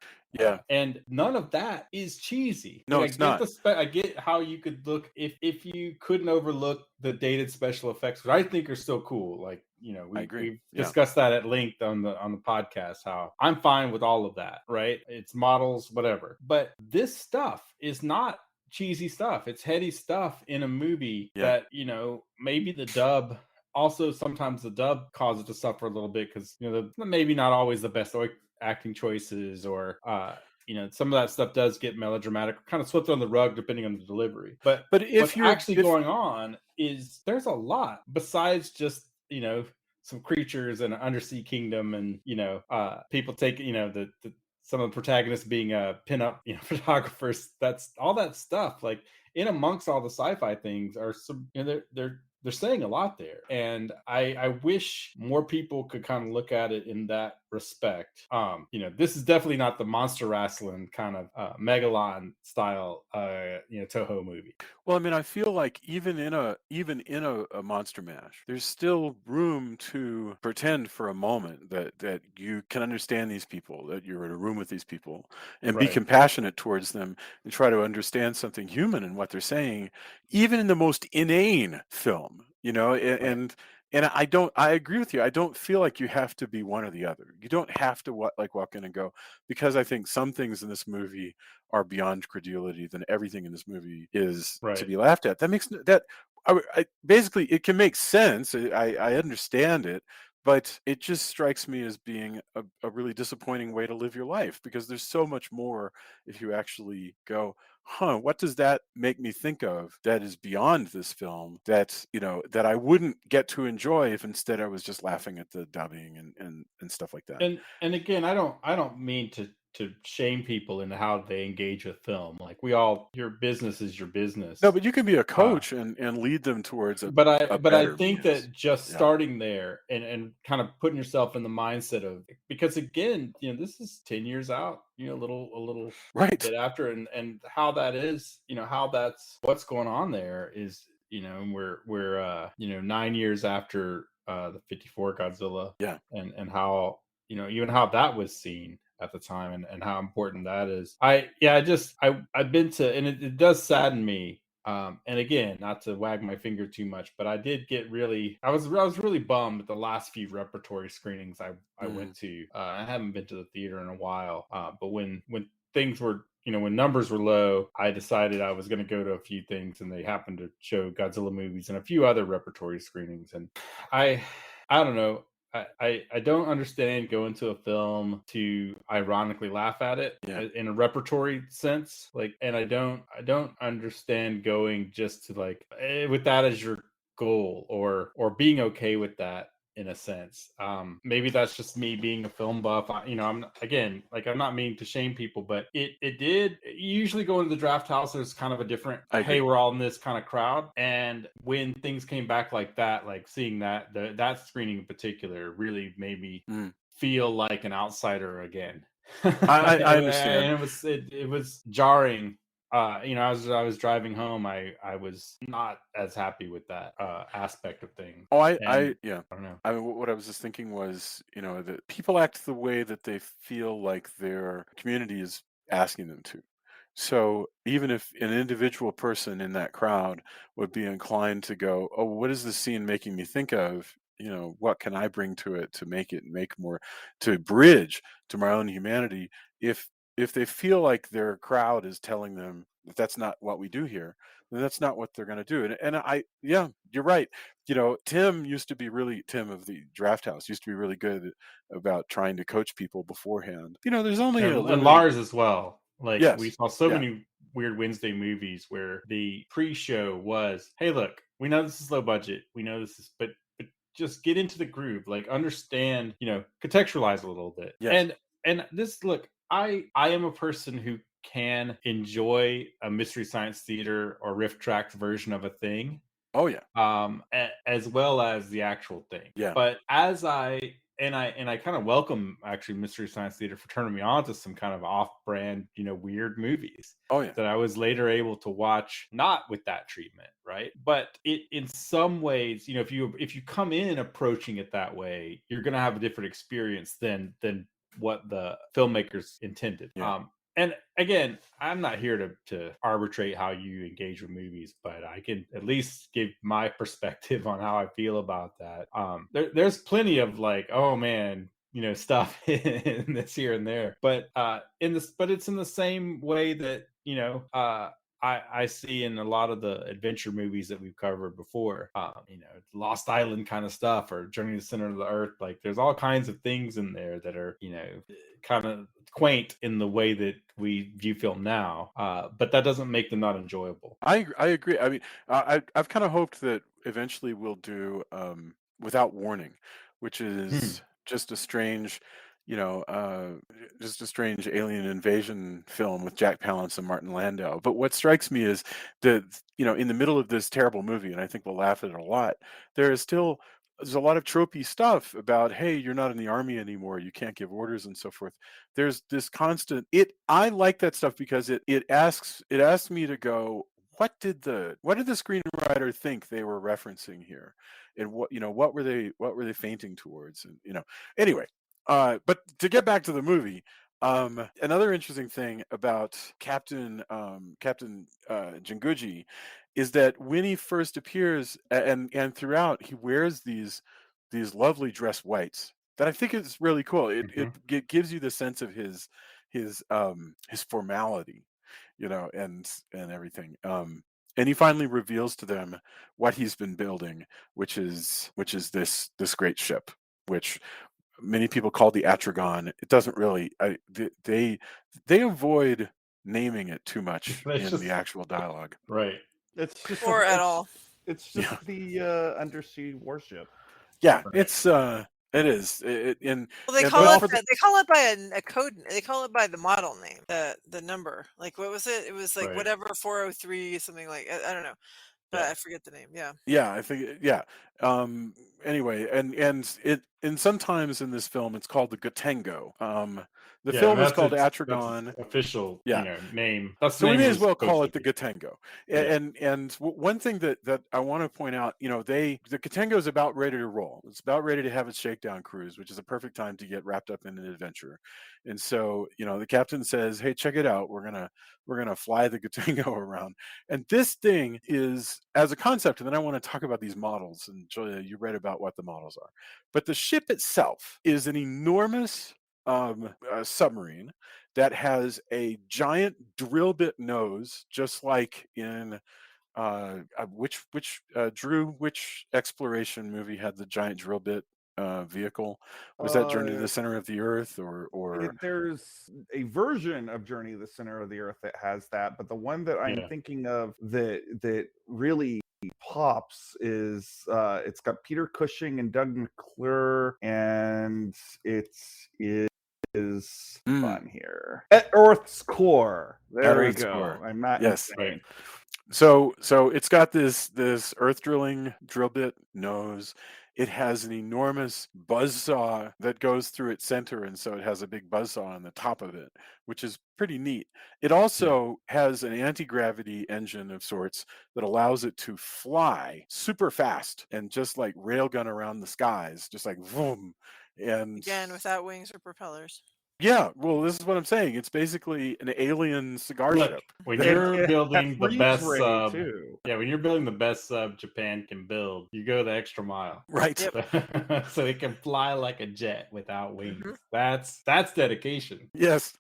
And none of that is cheesy. No, like, it's not. I get how you could look if you couldn't overlook the dated special effects, which I think are still cool. Like, we've discussed that at length on the podcast, how I'm fine with all of that, right? It's models, whatever. But this stuff is not cheesy stuff. It's heady stuff in a movie that, maybe the dub. Also, sometimes the dub causes it to suffer a little bit because, maybe not always the best acting choices, or some of that stuff does get melodramatic, kind of swept on the rug depending on the delivery. But if you're actually going on is there's a lot besides just some creatures and an undersea kingdom, and people take some of the protagonists being pin-up photographers. That's all that stuff. Like, in amongst all the sci-fi things are some they're saying a lot there. And I wish more people could kind of look at it in that respect. This is definitely not the monster wrestling kind of Megalon style Toho movie. Well, I mean, I feel like even in a Monster Mash, there's still room to pretend for a moment that you can understand these people, that you're in a room with these people, and be compassionate towards them, and try to understand something human in what they're saying, even in the most inane film. And I agree with you. I don't feel like you have to be one or the other. You don't have to walk in and go, because I think some things in this movie are beyond credulity, then everything in this movie is to be laughed at. That makes that basically it can make sense. I understand it, but it just strikes me as being a really disappointing way to live your life, because there's so much more if you actually go, what does that make me think of that is beyond this film that I wouldn't get to enjoy if instead I was just laughing at the dubbing and stuff like that. And again, I don't mean to shame people into how they engage with film. Like, your business is your business. No, but you can be a coach and lead them towards But I think that just starting there and kind of putting yourself in the mindset of, because again, this is 10 years out, a little bit after, and how that is, how that's what's going on there is, we're 9 years after the 54 Godzilla, and how even how that was seen. at the time, and how important that is. I've been to, and it does sadden me. And again, not to wag my finger too much, but I did get I was really bummed at the last few repertory screenings I went to. I haven't been to the theater in a while, but when things were, when numbers were low, I decided I was going to go to a few things, and they happened to show Godzilla movies and a few other repertory screenings, and I don't know. I don't understand going to a film to ironically laugh at it in a repertory sense. Like, and I don't understand going just to like with that as your goal, or being okay with that in a sense. Maybe that's just me being a film buff. I'm not meaning to shame people, but it did. You usually go into the draft house, there's kind of a different, hey, we're all in this kind of crowd. And when things came back like that, like seeing that screening in particular really made me feel like an outsider again. I understand. And it was jarring. As I was driving home, I was not as happy with that aspect of things. Oh, I don't know. I mean, what I was just thinking was, that people act the way that they feel like their community is asking them to. So even if an individual person in that crowd would be inclined to go, oh, what is this scene making me think of? What can I bring to it to make more, to bridge to my own humanity? If they feel like their crowd is telling them that that's not what we do here, then that's not what they're going to do. And you're right. Tim of the Draft House used to be really good about trying to coach people beforehand. There's only and Lars as well. Like, yes, we saw so many Weird Wednesday movies where the pre-show was, hey, look, we know this is low budget. We know this is, but just get into the groove, like understand, contextualize a little bit. Yes. And this, look, I am a person who can enjoy a Mystery Science Theater or Riff Tracks version of a thing. Oh yeah. As well as the actual thing. Yeah. But as I kind of welcome actually Mystery Science Theater for turning me on to some kind of off-brand, weird movies. Oh yeah. That I was later able to watch, not with that treatment, right? But it, in some ways, if you come in approaching it that way, you're going to have a different experience than what the filmmakers intended. Yeah. And again, I'm not here to arbitrate how you engage with movies, but I can at least give my perspective on how I feel about that. There's plenty of like, oh man, stuff in this here and there, but it's in the same way that I see in a lot of the adventure movies that we've covered before, Lost Island kind of stuff, or Journey to the Center of the Earth. Like, there's all kinds of things in there that are, kind of quaint in the way that we view film now, but that doesn't make them not enjoyable. I agree. I mean, I've kind of hoped that eventually we'll do Without Warning, which is just a strange, just a strange alien invasion film with Jack Palance and Martin Landau. But what strikes me is that, in the middle of this terrible movie, and I think we'll laugh at it a lot, there's a lot of tropey stuff about, hey, you're not in the army anymore, you can't give orders and so forth. There's this constant, I like that stuff because it asks me to go, what did the screenwriter think they were referencing here? And what were they fainting towards? And anyway, but to get back to the movie, another interesting thing about Captain Jinguji is that when he first appears and throughout, he wears these lovely dress whites that I think is really cool. It gives you the sense of his formality, and everything. And he finally reveals to them what he's been building, which is this great ship, which many people call the Atragon. It doesn't really. They avoid naming it too much in the actual dialogue. Right. It's just at all. It's just the Undersea Warship. Yeah, right. It is. They call it by a code. They call it by the model name, the number. Like, what was it? It was like whatever 403 something, like, I don't know, but I forget the name. Yeah. Yeah, I think Anyway, and sometimes in this film it's called the Gotengo. The Yeah, film is that's called its Atragon. official, Yeah. name. That's the So we name may it as was well call supposed it to the be. Gotengo. Yeah. And one thing that I want to point out, the Gotengo is about ready to roll. It's about ready to have its shakedown cruise, which is a perfect time to get wrapped up in an adventure. And so, the captain says, "Hey, check it out. We're gonna fly the Gotengo around." And this thing is, as a concept, and then I want to talk about these models. And Julia, you read about what the models are, but the ship itself is an enormous submarine that has a giant drill bit nose, just like in which exploration movie had the giant drill bit vehicle? Was that Journey to Uh, the Center of the Earth, or there's a version of Journey to the Center of the Earth that has that, but the one that I'm Yeah. thinking of that really pops is it's got Peter Cushing and Doug McClure, and it is fun here at Earth's core. There we Earth's go. core? I'm not Yes. insane. So it's got this earth drilling drill bit nose. It has an enormous buzzsaw that goes through its center, and so it has a big buzzsaw on the top of it, which is pretty neat. It also has an anti-gravity engine of sorts that allows it to fly super fast and just like railgun around the skies, just like boom. And Again, without wings or propellers. yeah, well, this is what I'm saying. It's basically an alien cigar Look, ship. when It- you're it has building the freeze best ray, sub, too. when you're building the best sub Japan can build, you go the extra mile. Right. Yep. So it can fly like a jet without wings. Mhm. That's dedication. Yes.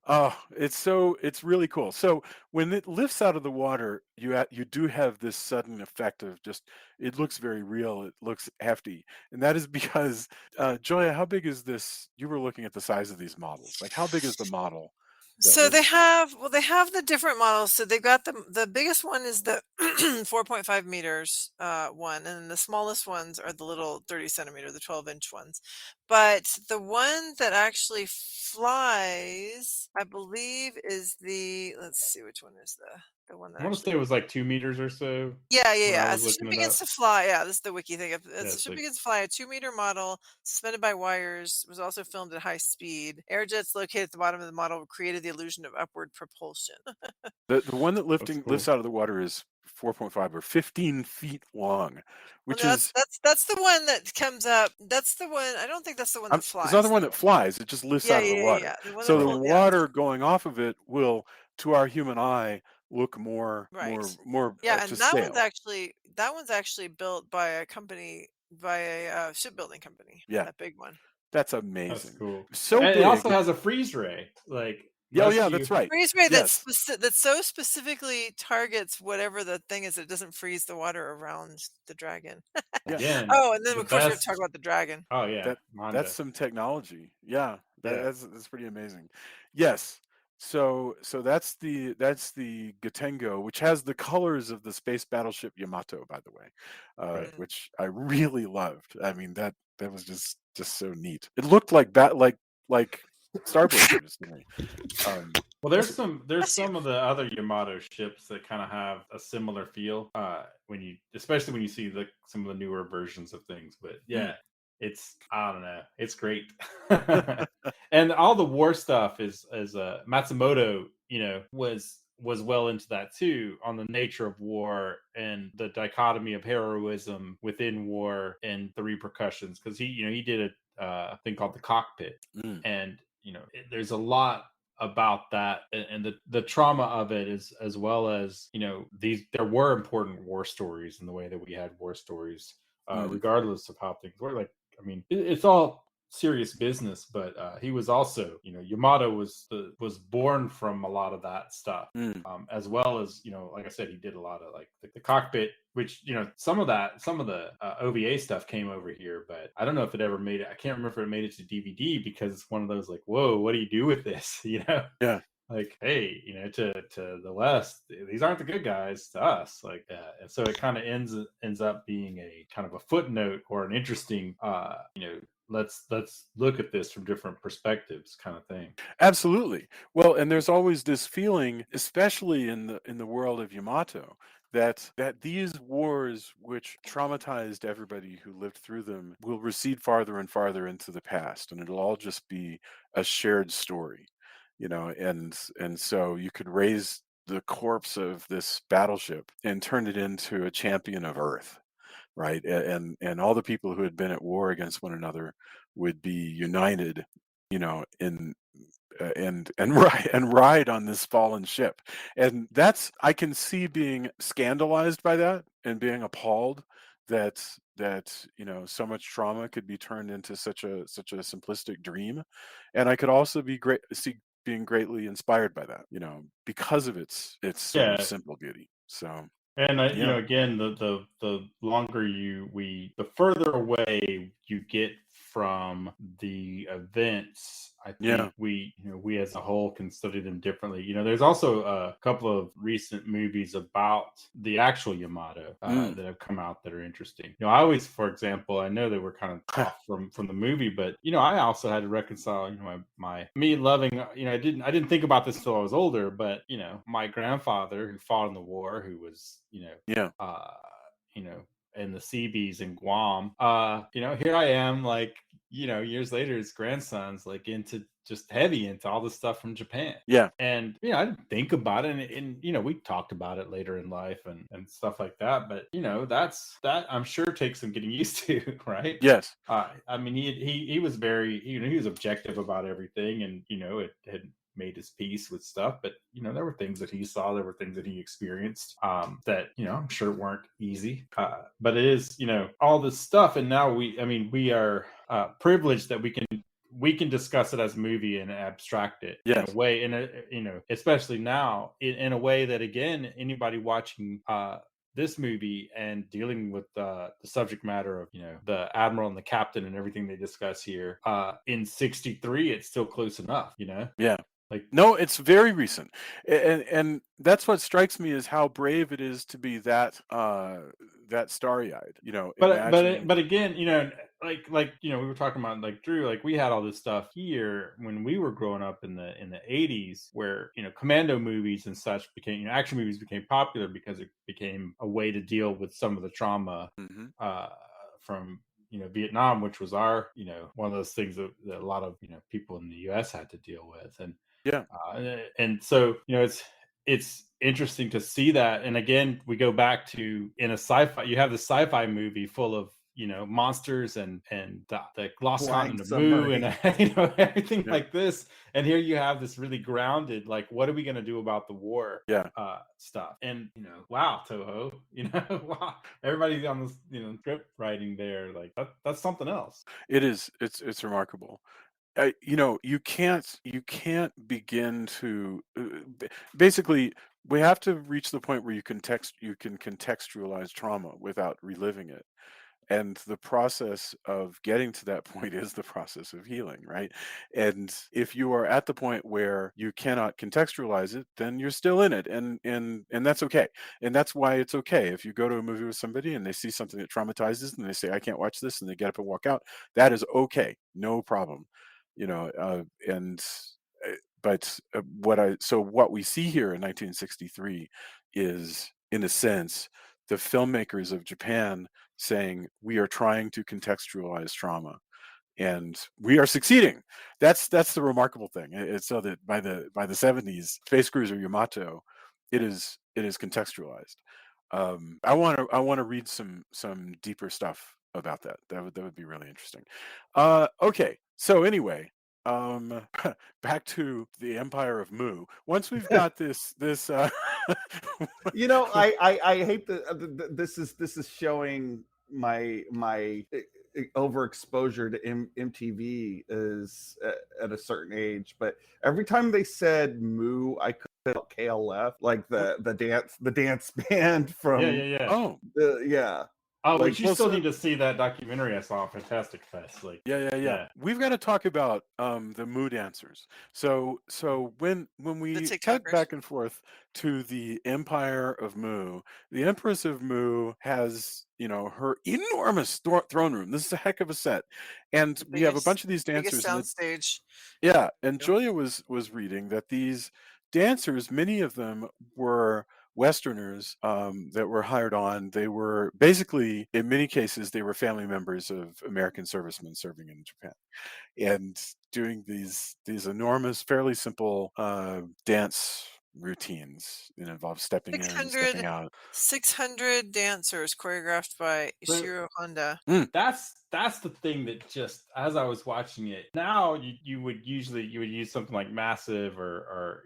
Oh, it's really cool. So when it lifts out of the water, you do have this sudden effect of just, it looks very real. It looks hefty, and that is because Joya, how big is this? You were looking at the size of these models. Like, how big is the model that So they was? have the different models. So they've got the biggest one is the 4.5 meters one, and then the smallest ones are the little 30 centimeter, the 12-inch ones. But the one that actually flies, I believe, is let's see, which one is the one that I want to actually. say it was like 2 meters or so. Yeah, when I yeah. was As the ship looking it begins up. to fly, yeah, this is the wiki thing. As Yeah, the it's ship like begins to fly, a 2-meter model suspended by wires was also filmed at high speed. Air jets located at the bottom of the model created the illusion of upward propulsion. The one that that's lifts cool. out of the water is 4.5 or 15 feet long, Well, which no, is that's the one that comes up. That's the one. I don't think that's the one that it's not the flies, one that though. flies. It just lifts Yeah, out of yeah, the yeah, water. yeah. The one So that the floats, yeah. water going off of it will, to our human eye, look more Right. to Yeah, and scale. that one's actually built by a company, by a shipbuilding company. Yeah. That big one. That's That's amazing. cool. So And it also big. has a freeze ray. Like, Yeah, oh lest yeah, you that's right. Freeze ray Yes. that so specifically targets whatever the thing is. It doesn't freeze the water around the dragon. Yeah. again Oh, and then the of course we have to best. talk about the dragon. Oh yeah, That that's Honda. some technology. Yeah. Yeah. That's pretty amazing. Yes. So that's the Gotengo, which has the colors of the space battleship Yamato, by the way, Right. which I really loved. I mean, that was just so neat. It looked like like Star Blazers to me. Well, there's So- some Bless you. of the other Yamato ships that kind of have a similar feel. Especially when you see some of the newer versions of things. But yeah, it's, I don't know, it's great. And all the war stuff is Matsumoto, was well into that too, on the nature of war and the dichotomy of heroism within war and the repercussions, because he did a thing called The Cockpit. Mm. And there's a lot about that, and the trauma of it, is, as well as there were important war stories in the way that we had war stories, regardless of how things were. Like, I mean, it's all serious business, but he was also, Yamato was born from a lot of that stuff, as well as, like I said, he did a lot of like the cockpit, which some of the OVA stuff came over here, but I don't know if it ever made it. I can't remember if it made it to DVD, because it's one of those like, whoa, what do you do with this? Yeah. Like, hey, to the West, these aren't the good guys to us. Like, and so it kind of ends up being a kind of a footnote, or an interesting, let's look at this from different perspectives kind of thing. Absolutely. Well, and there's always this feeling, especially in the world of Yamato, that these wars, which traumatized everybody who lived through them, will recede farther and farther into the past, and it'll all just be a shared story, and so you could raise the corpse of this battleship and turn it into a champion of Earth, right? And all the people who had been at war against one another would be united, in and ride on this fallen ship. And that's, I can see being scandalized by that and being appalled that so much trauma could be turned into such a simplistic dream. And I could also see being greatly inspired by that, because of its sort of Yeah. simple beauty. So And yeah. again, the longer the further away you get from the events, I Yeah. think we as a whole can study them differently. There's also a couple of recent movies about the actual Yamato that have come out that are interesting. I always, for example, I know that we're kind of off from the movie, but I also had to reconcile, my me loving, I didn't think about this till I was older, but my grandfather who fought in the war, who was Yeah. you know, in the Seabees in Guam. Here I am, like, years later, his grandson's like just heavy into all this stuff from Japan. Yeah. And I didn't think about it, and we talked about it later in life and stuff like that. But that I'm sure takes some getting used to, right? Yes. I mean, he was very, he was objective about everything, and it had made his peace with stuff, but there were things that he saw, there were things that he experienced that I'm sure weren't easy, but it is all this stuff. And now we are privileged that we can discuss it as a movie and abstract it in Yes. a way, especially now, in a way that, again, anybody watching this movie and dealing with the subject matter of the admiral and the captain and everything they discuss here in 63, it's still close enough. Yeah. Like, No, it's very recent, and that's what strikes me is how brave it is to be that starry-eyed. Imagining. but again, we were talking about, like, Drew, like, we had all this stuff here when we were growing up in the 80s, where commando movies and such became, action movies became popular because it became a way to deal with some of the trauma Mhm. from Vietnam, which was our one of those things that a lot of people in the US had to deal with. And Yeah. and so it's interesting to see that. And again, we go back to, in a sci-fi, you have the sci-fi movie full of monsters and the lost Flying continent of Mu submarine. and everything Yeah. like this. And here you have this really grounded, like, what are we going to do about the war Yeah. stuff? And wow, Toho, wow, everybody on this script writing there, like, that's something else. It is. It's remarkable. You can't begin to basically, we have to reach the point where you can contextualize trauma without reliving it. And the process of getting to that point is the process of healing, right? And if you are at the point where you cannot contextualize it, then you're still in it, and that's okay. And that's why it's okay if you go to a movie with somebody and they see something that traumatizes them and they say, I can't watch this, and they get up and walk out. That is okay, no problem. And but what we see here in 1963 is, in a sense, the filmmakers of Japan saying, we are trying to contextualize trauma, and we are succeeding. That's the remarkable thing. It's so that by the 70s, Space Cruiser Yamato, it is contextualized. I want to read some deeper stuff about that. That would be really interesting. Okay, so anyway, back to the Empire of Mu. Once we've got this I hate this is showing my overexposure to MTV is at a certain age, but every time they said Moo, I could feel KLF, like the dance band from Yeah. Oh, yeah. Oh, Like, but you well, still so need to see that documentary I saw on Fantastic Fest. Like, yeah. We've got to talk about the Mu dancers. So when The we cut TikTokers. back and forth to the Empire of Mu, the Empress of Mu has her enormous throne room. This is a heck of a set, and The we have a biggest bunch of these biggest dancers, and soundstage. yeah, and Yep. Julia was reading that these dancers, many of them were Westerners that were hired on. They were basically, in many cases, they were family members of American servicemen serving in Japan, and doing these enormous, fairly simple dance routines. It involves stepping in, stepping 600 out. 600 dancers choreographed by So Ishirō Honda. that's the thing that just, as I was watching it, now you would use something like Massive, or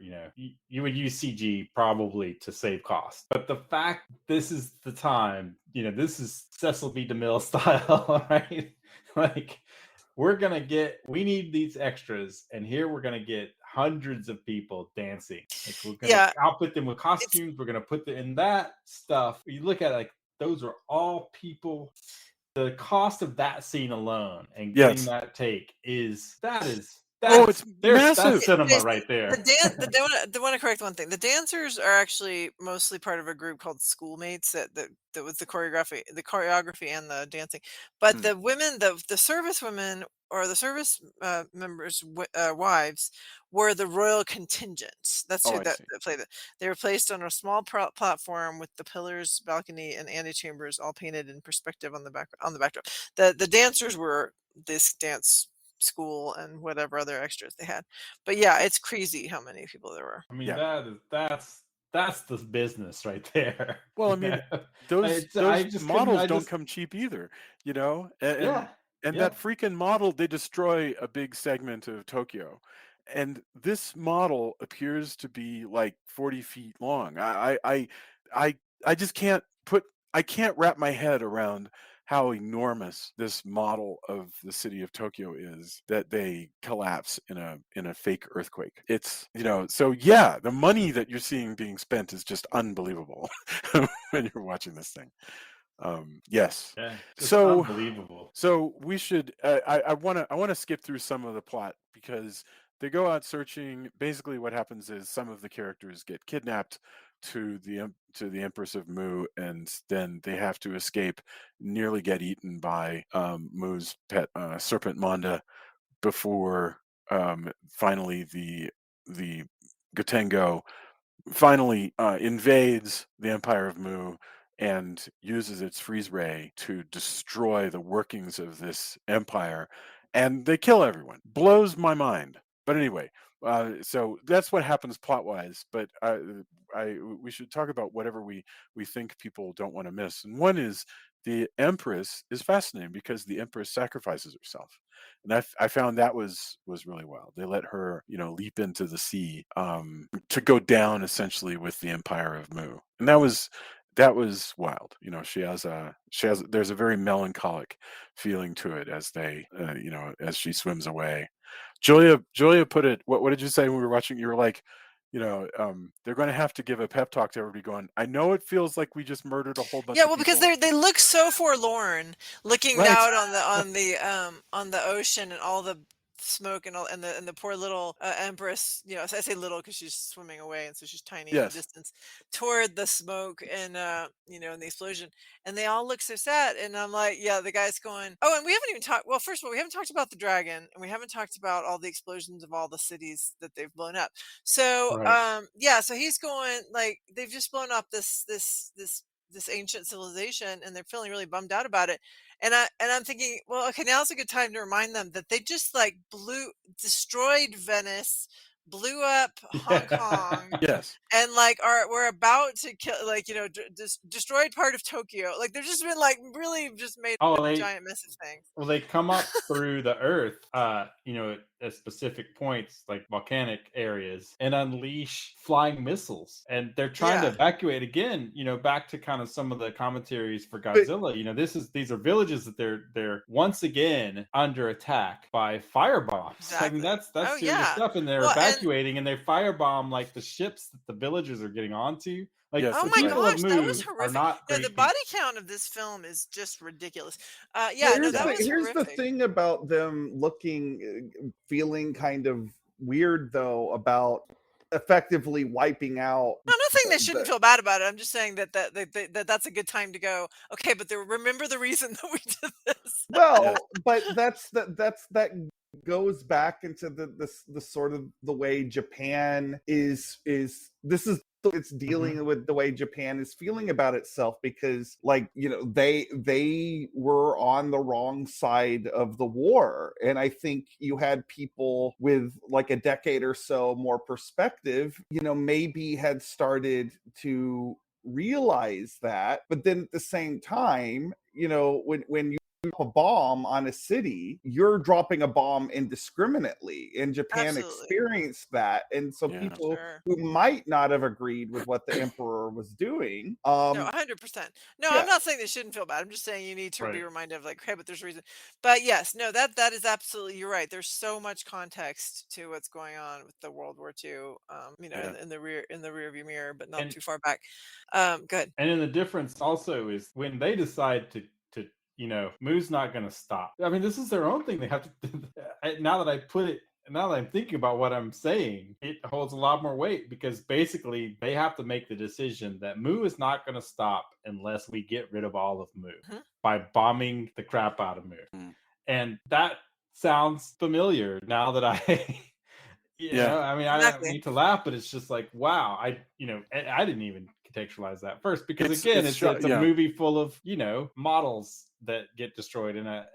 you would use CG probably to save cost. But the fact this is the time, this is Cecil B. DeMille style, right? Like, we need these extras, and here we're gonna get hundreds of people dancing. Like, we're gonna outfit them with costumes. We're gonna put them in that stuff. You look at, like, those are all people. The cost of that scene alone and getting that take is it's that's massive. cinema right there. The want to correct one thing. The dancers are actually mostly part of a group called Schoolmates that was the choreography and the dancing. But the women, the service women or the service members' wives were the royal contingent. That's who that played it. They were placed on a small platform with the pillars, balcony, and antechambers all painted in perspective on the backdrop. The dancers were this dance school and whatever other extras they had. But yeah, it's crazy how many people there were. I mean, that's the business right there. Well, I mean, those models don't come cheap either, and that freaking model, they destroy a big segment of Tokyo. And this model appears to be like 40 feet long. I just can't wrap my head around how enormous this model of the city of Tokyo is that they collapse in a fake earthquake. It's, so yeah, the money that you're seeing being spent is just unbelievable when you're watching this thing. Yes. Yeah, so unbelievable. So we should. I want to skip through some of the plot, because they go out searching. Basically, what happens is some of the characters get kidnapped to the Empress of Mu, and then they have to escape, nearly get eaten by Mu's pet serpent Manda, before finally the Gotengo finally invades the Empire of Mu and uses its freeze ray to destroy the workings of this empire, and they kill everyone. Blows my mind. But anyway, so that's what happens plot-wise. But we should talk about whatever we think people don't want to miss. And one is, the Empress is fascinating because the Empress sacrifices herself, and I found that was really wild. They let her, leap into the sea to go down essentially with the Empire of Mu, and that was wild. There's a very melancholic feeling to it as they, as she swims away. Julia put it. What did you say when we were watching? You were like, they're going to have to give a pep talk to everybody going, I know it feels like we just murdered a whole bunch of people. Because they look so forlorn looking out on the ocean and all the smoke and the poor little Empress, I say little because she's swimming away, and so she's tiny in the distance toward the smoke and and the explosion, and they all look so sad. And I'm like, the guy's going, oh, and we haven't even talked, well, first of all, we haven't talked about the dragon, and we haven't talked about all the explosions of all the cities that they've blown up. So so he's going, like, they've just blown up this ancient civilization, and they're feeling really bummed out about it. And I'm thinking, well, okay, now's a good time to remind them that they just destroyed Venice, blew up Hong Kong, and we're about to kill, destroyed part of Tokyo. Like, they've just been really just made a giant mess of things. Well, they come up through the earth, at specific points, like volcanic areas, and unleash flying missiles, and they're trying to evacuate again. Back to kind of some of the commentaries for Godzilla. These are villages that they're once again under attack by firebombs. Exactly. I mean, that's serious stuff, and they're evacuating, and they firebomb like the ships that the villagers are getting onto. Like, oh my gosh, that was horrific. The body count of this film is just ridiculous. Here's the thing about them feeling kind of weird, though, about effectively wiping out. I'm not saying they shouldn't feel bad about it. I'm just saying that's a good time to go, okay, but remember the reason that we did this. Well, but that goes back into the sort of the way Japan is it's dealing with the way Japan is feeling about itself, because like, you know, they were on the wrong side of the war, and I think you had people with like a decade or so more perspective, you know, maybe had started to realize that. But then at the same time, you know, when you drop a bomb on a city, you're dropping a bomb indiscriminately, and Japan Absolutely. experienced that. And so Yeah. people Sure. who might not have agreed with what the emperor was doing, No, 100%. No, yeah. I'm not saying they shouldn't feel bad. I'm just saying you need to be Right. reminded of like, hey, but there's a reason. But yes, no, that is absolutely, you're right. There's so much context to what's going on with the World War II. You know, Yeah. in the rear view mirror, but not And too far back. Good. and then the difference also is when they decide to you know, Moo's not going to stop. I mean, this is their own thing. They have to. Now that I put it, now that I'm thinking about what I'm saying, it holds a lot more weight, because basically they have to make the decision that Moo is not going to stop unless we get rid of all of Moo by bombing the crap out of Moo. Mm. And that sounds familiar now that I. You Yeah. know, I mean, I don't Exactly. need to laugh, but it's just like, wow, I didn't even contextualize that first, because It's- again, it's it's a yeah. movie full of, you know, models that get destroyed in a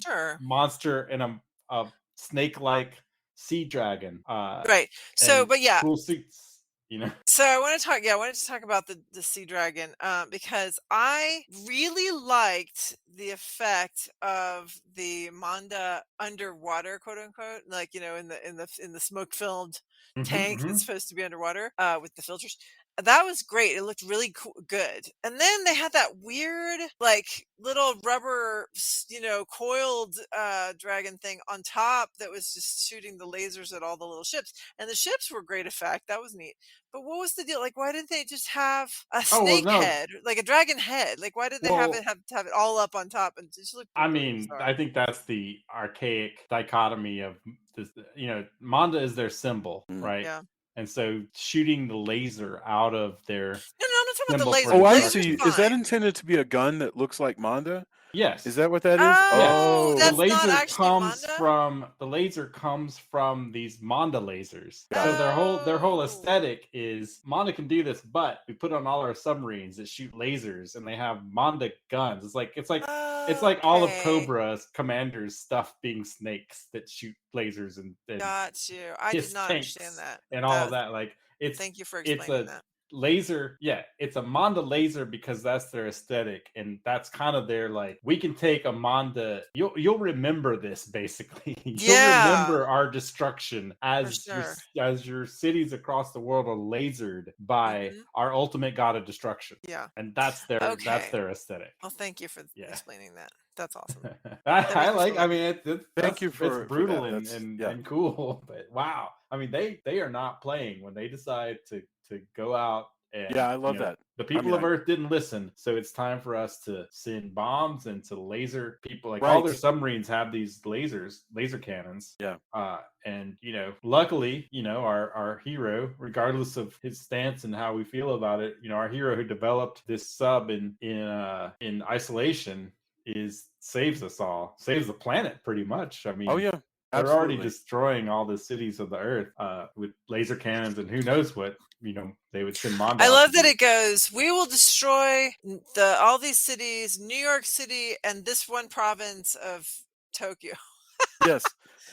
Sure. monster and a snake-like sea dragon, Right. So, and but yeah, cool suits, you know. so I want to talk. Yeah, I wanted to talk about the sea dragon because I really liked the effect of the manga underwater, quote unquote, like, you know, in the smoke filmed tank that's supposed to be underwater with the filters. That was great. It looked really good. And then they had that weird, like, little rubber, you know, coiled dragon thing on top that was just shooting the lasers at all the little ships. And the ships were great effect. That was neat. But what was the deal? Like, why didn't they just have a Oh well, snake no. head, like a dragon head? Like, why did they have Well, it all up on top and just look? I Really mean, bizarre. I think that's the archaic dichotomy of this. You know, manga is their symbol, right? Yeah. And so shooting the laser out of their No, I'm not talking about the symbol laser. for Oh, I Laser's see. destruction. Is that fine. intended to be a gun that looks like Manda? Yes. Is that what that is? Oh, The that's not laser actually comes manga? from these Manda lasers. Got So it. their whole Oh. aesthetic is Manda can do this, but we put on all our submarines that shoot lasers, and they have Manda guns. It's like all of Okay. Cobra's commanders stuff being snakes that shoot lasers and Got you. I did his not tanks understand that. and all of that. Like Thank you for it's explaining a that. laser, yeah, it's a Manda laser because that's their aesthetic, and that's kind of their like, we can take a Manda, you'll remember this basically. You'll Yeah. remember our destruction as sure. your cities across the world are lasered by our ultimate god of destruction. Yeah. And that's their Okay. aesthetic. Well, thank you for explaining that. That's awesome. I like, I mean, Thank you it's for brutal that. and cool, but wow. I mean, they are not playing when they decide to go out and, Yeah, I love you know, that. the people of Earth didn't listen, so it's time for us to send bombs and to laser people. Like all their Right. submarines have these laser cannons. Yeah. And you know, luckily, you know, our hero, regardless of his stance and how we feel about it, you know, our hero who developed this sub in isolation saves us all, saves the planet pretty much. I mean, Oh yeah. they're already Absolutely. destroying all the cities of the Earth with laser cannons, and who knows what, you know, they would send Manda. I out love to that do. it goes, we will destroy all these cities, New York City, and this one province of Tokyo. Yes.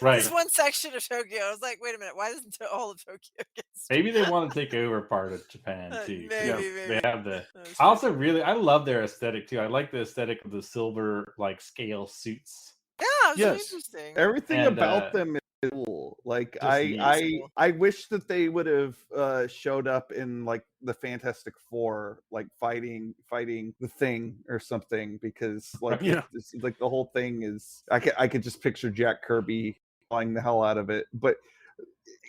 Right. This one section of Tokyo. I was like, wait a minute, why doesn't all of Tokyo get Maybe they want to take over part of Japan too. maybe. They have the. That's I also I love their aesthetic too. I like the aesthetic of the silver like scale suits. Yeah, it was really Yes. interesting. Everything And, about them is cool. Like just neat. I wish that they would have showed up in like the Fantastic Four, like fighting the Thing or something, because like Yeah. it's like the whole thing is, I could just picture Jack Kirby flying the hell out of it. But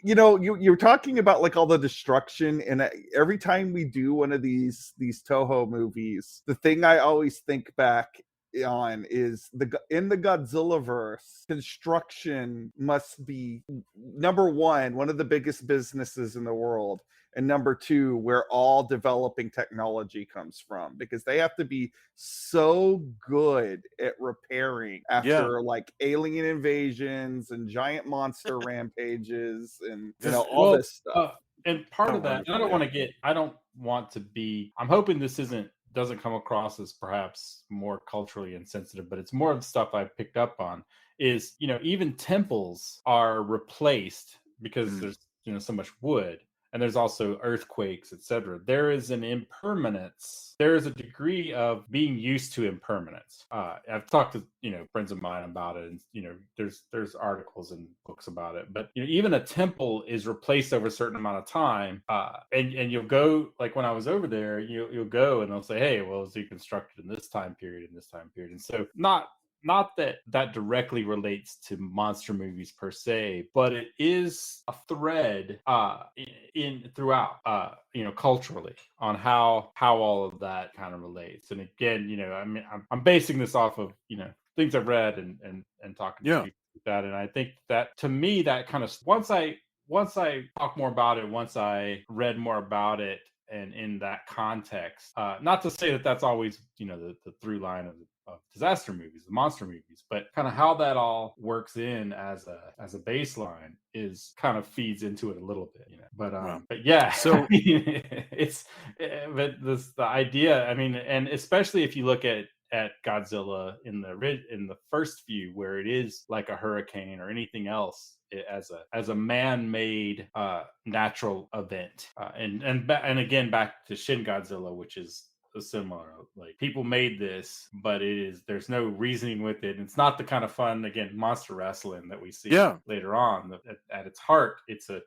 you know, you're talking about like all the destruction, and every time we do one of these Toho movies, the thing I always think back on is in the Godzilla verse, construction must be number one of the biggest businesses in the world, and number two, where all developing technology comes from, because they have to be so good at repairing after like alien invasions and giant monster rampages and all this stuff. And part Oh, of that, wonderful, I don't yeah. want to get, I don't want to be, I'm hoping this doesn't come across as perhaps more culturally insensitive, but it's more of the stuff I picked up on is, even temples are replaced because there's, so much wood. And there's also earthquakes, etc. There is an impermanence. There is a degree of being used to impermanence. I've talked to friends of mine about it, and there's articles and books about it. But even a temple is replaced over a certain amount of time, and you'll go, like when I was over there, you'll go and they'll say, hey, well, it's reconstructed in this time period, and so not that directly relates to monster movies per se, but it is a thread in throughout culturally on how all of that kind of relates. And again, I mean, I'm basing this off of things I've read and talking to people like that. And I think that, to me, that kind of, once I talk more about it, once I read more about it, and in that context, not to say that that's always the through line of disaster movies, the monster movies, but kind of how that all works in as a baseline is kind of feeds into it a little bit, but yeah, so it's but the idea, I mean, and especially if you look at Godzilla in the first view, where it is like a hurricane or anything else as a man-made natural event, and again, back to Shin Godzilla, which is similar, like people made this, but there's no reasoning with it. It's not the kind of fun, again, monster wrestling that we see later on. At its heart,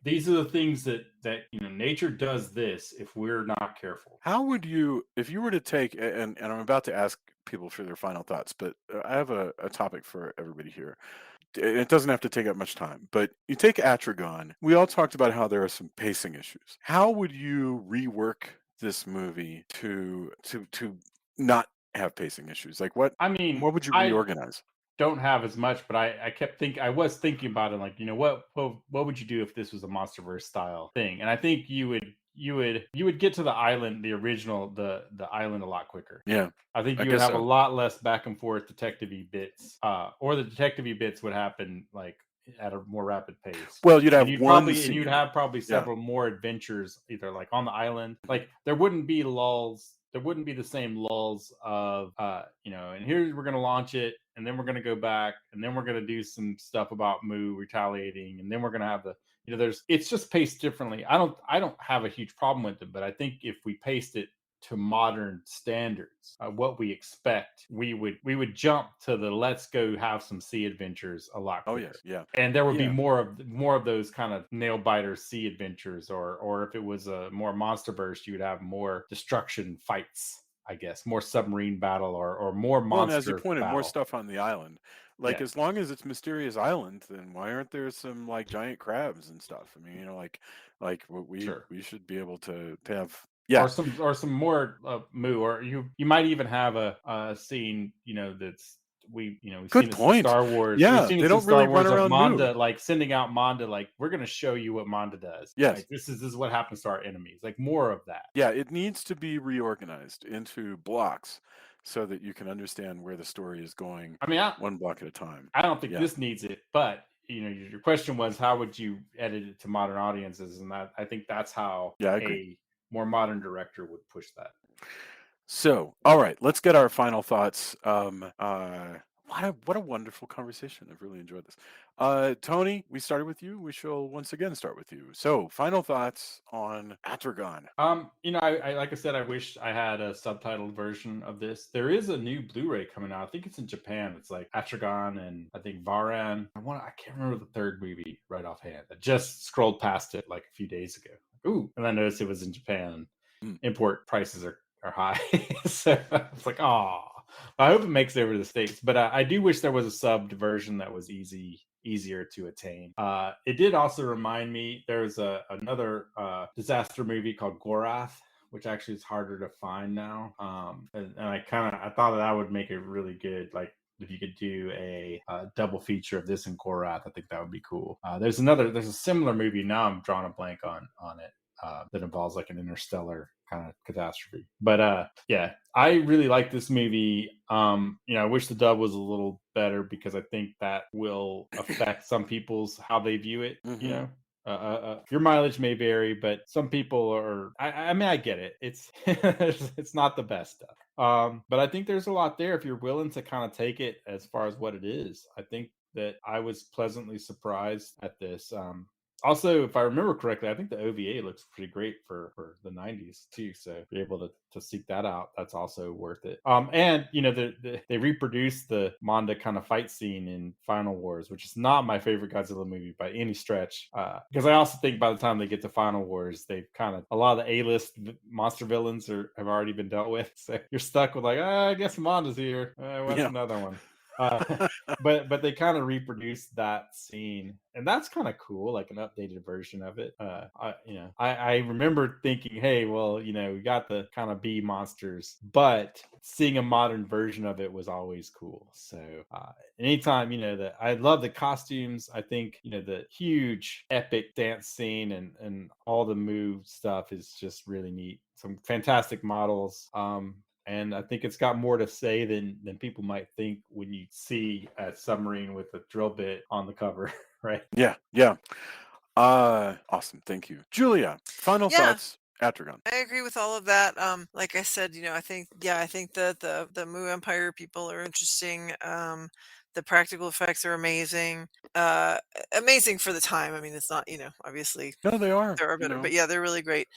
these are the things that nature does this if we're not careful. How would you, if you were to take, and I'm about to ask people for their final thoughts, but I have a topic for everybody here. It doesn't have to take up much time, but you take Atragon. We all talked about how there are some pacing issues. How would you rework this movie to not have pacing issues? Like what would you reorganize? Don't have as much, but I was thinking about it, like, what would you do if this was a MonsterVerse style thing? And I think you would get to the island, the original, the island, a lot quicker. Yeah, I think you would have a lot less back and forth detective-y bits, or the detective-y bits would happen like at a more rapid pace. Well, you'd have you'd have probably several more adventures, either like on the island. Like there wouldn't be lulls. There wouldn't be the same lulls of and here we're gonna launch it, and then we're gonna go back, and then we're gonna do some stuff about Mu retaliating, and then we're gonna have it's just paced differently. I don't have a huge problem with it, but I think if we paced it to modern standards, what we expect, we would jump to the let's go have some sea adventures a lot quicker. Oh yes, yeah. And there would be more of those kind of nail biter sea adventures, or if it was a more MonsterVerse, you would have more destruction fights, I guess, more submarine battle, or more monster. Well, and as you pointed, battle. More stuff on the island. Like as long as it's Mysterious Island, then why aren't there some like giant crabs and stuff? I mean, we should be able to have. Yeah, or some more Mu, or you might even have a scene that's we've good seen it in Star Wars. Yeah, they don't really run around Manda, like sending out Manda, like we're going to show you what Manda does. Yes, like, this is what happens to our enemies. Like more of that. Yeah, it needs to be reorganized into blocks so that you can understand where the story is going. I mean, one block at a time. I don't think this needs it, but your question was how would you edit it to modern audiences, and I think that's how a more modern director would push that. So, all right, let's get our final thoughts. What a wonderful conversation. I've really enjoyed this. Tony, we started with you. We shall once again start with you. So, final thoughts on Atragon. I like I said, I wish I had a subtitled version of this. There is a new Blu-ray coming out. I think it's in Japan. It's like Atragon and I think Varan. I can't remember the third movie right offhand. I just scrolled past it like a few days ago. Ooh, and I noticed it was in Japan. Import prices are high. So it's like, oh, I hope it makes it over to the States. But I do wish there was a subbed version that was easier to attain. It did also remind me, there's another disaster movie called Gorath, which actually is harder to find now. And I thought that would make it really good. Like if you could do a double feature of this and Korath, I think that would be cool. There's a similar movie. Now I'm drawing a blank on it. That involves like an interstellar kind of catastrophe. But yeah, I really like this movie. I wish the dub was a little better because I think that will affect some people's how they view it. Your mileage may vary, but some people are. I mean, I get it. It's it's not the best stuff. But I think there's a lot there if you're willing to kind of take it as far as what it is. I think that I was pleasantly surprised at this. Also, if I remember correctly, I think the OVA looks pretty great for the 90s too. So if you're able to seek that out, that's also worth it. And they reproduced the Manda kind of fight scene in Final Wars, which is not my favorite Godzilla movie by any stretch. Because I also think by the time they get to Final Wars, they've a lot of the A-list monster villains have already been dealt with. So you're stuck with like, I guess Manda's here. What's another one? But they kind of reproduced that scene, and that's kind of cool, like an updated version of it. I remember thinking, hey, well, we got the kind of B monsters, but seeing a modern version of it was always cool. So anytime, that I love the costumes. I think, the huge epic dance scene and all the move stuff is just really neat. Some fantastic models. And I think it's got more to say than people might think when you see a submarine with a drill bit on the cover, right? Yeah. Awesome. Thank you. Julia, final thoughts, Atragon. I agree with all of that. Like I said, I think the Mu Empire people are interesting. The practical effects are amazing. Amazing for the time. I mean, it's not, obviously. No, they are. There are better, but yeah, they're really great.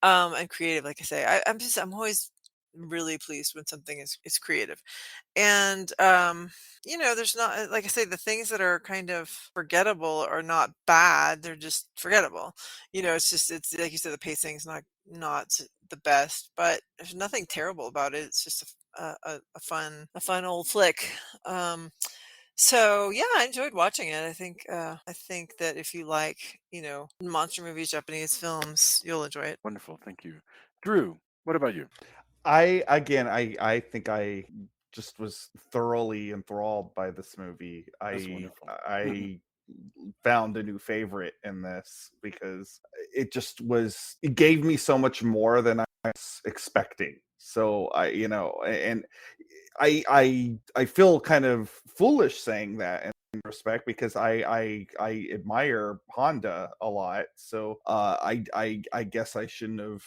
And creative, like I say. I'm always really pleased when something is creative. And there's not, like I say, the things that are kind of forgettable are not bad, they're just forgettable. It's like you said, the pacing's not the best, but there's nothing terrible about it. It's just a fun old flick. So yeah, I enjoyed watching it. I think that if you like, monster movies, Japanese films, you'll enjoy it. Wonderful. Thank you. Drew, what about you? I think I just was thoroughly enthralled by this movie. That's wonderful. I found a new favorite in this because it gave me so much more than I was expecting. So and I feel kind of foolish saying that in respect because I admire Honda a lot. So I guess I shouldn't have,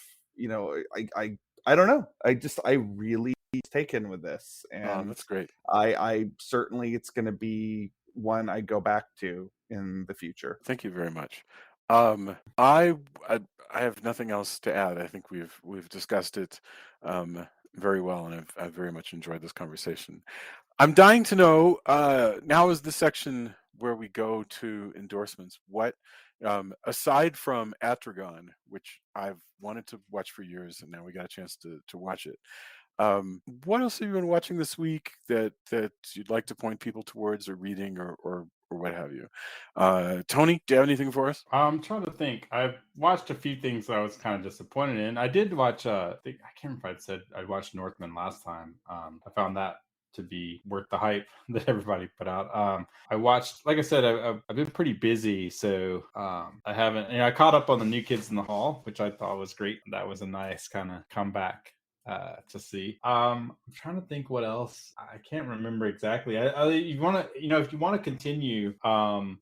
I don't know. I really taken with this, and that's great. I certainly it's going to be one I go back to in the future. Thank you very much. I have nothing else to add. I think we've discussed it very well, and I've very much enjoyed this conversation. I'm dying to know. Now is the section where we go to endorsements. What aside from Atragon, which I've wanted to watch for years, and now we got a chance to watch it. What else have you been watching this week that you'd like to point people towards, or reading, or what have you? Tony, do you have anything for us? I'm trying to think. I've watched a few things that I was kind of disappointed in. I did watch. I can't remember if I said I watched Northman last time. I found that to be worth the hype that everybody put out. I watched, like I said, I've been pretty busy, so I haven't. I caught up on the New Kids in the Hall, which I thought was great. That was a nice kind of comeback to see. I'm trying to think what else. I can't remember exactly. You want to, if you want to continue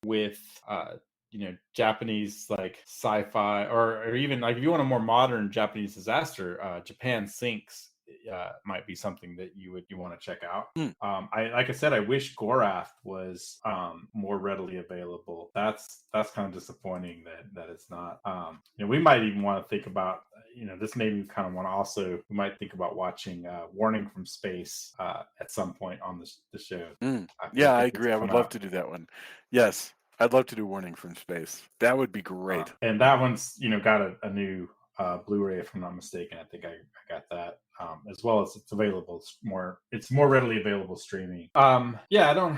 with Japanese like sci-fi, or even like if you want a more modern Japanese disaster, Japan Sinks might be something that you want to check out. Like I said, I wish Gorath was more readily available. That's kind of disappointing that it's not. We might even want to think about, this made me kind of want to also, we might think about watching Warning from Space at some point on the show. I agree. I would love to do that one. Yes, I'd love to do Warning from Space. That would be great. And that one's, got a new Blu-ray, if I'm not mistaken. I think I got that. As well as it's available. It's more readily available streaming. I'm trying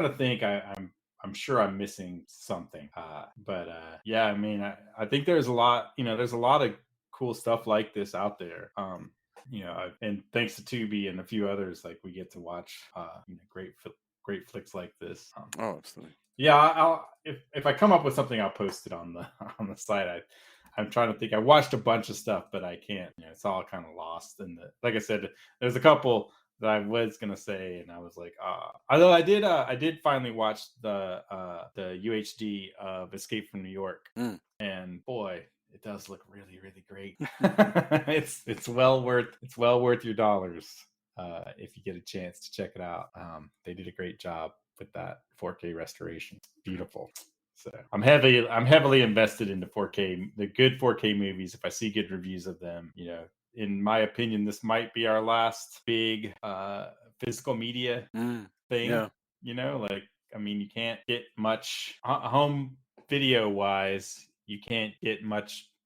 to think. I'm sure I'm missing something. I think there's a lot. There's a lot of cool stuff like this out there. And thanks to Tubi and a few others, like we get to watch great flicks like this. Oh, absolutely. Yeah, I'll if I come up with something, I'll post it on the site. I'm trying to think. I watched a bunch of stuff, but I can't. It's all kind of lost. And like I said, there's a couple that I was gonna say, and I was like, although I did finally watch the UHD of Escape from New York, and boy, it does look really, really great. it's well worth your dollars if you get a chance to check it out. They did a great job with that 4K restoration. Beautiful. So I'm heavily invested into 4K, the good 4K movies. If I see good reviews of them, in my opinion, this might be our last big physical media thing. Yeah. You can't get much home video wise. You can't get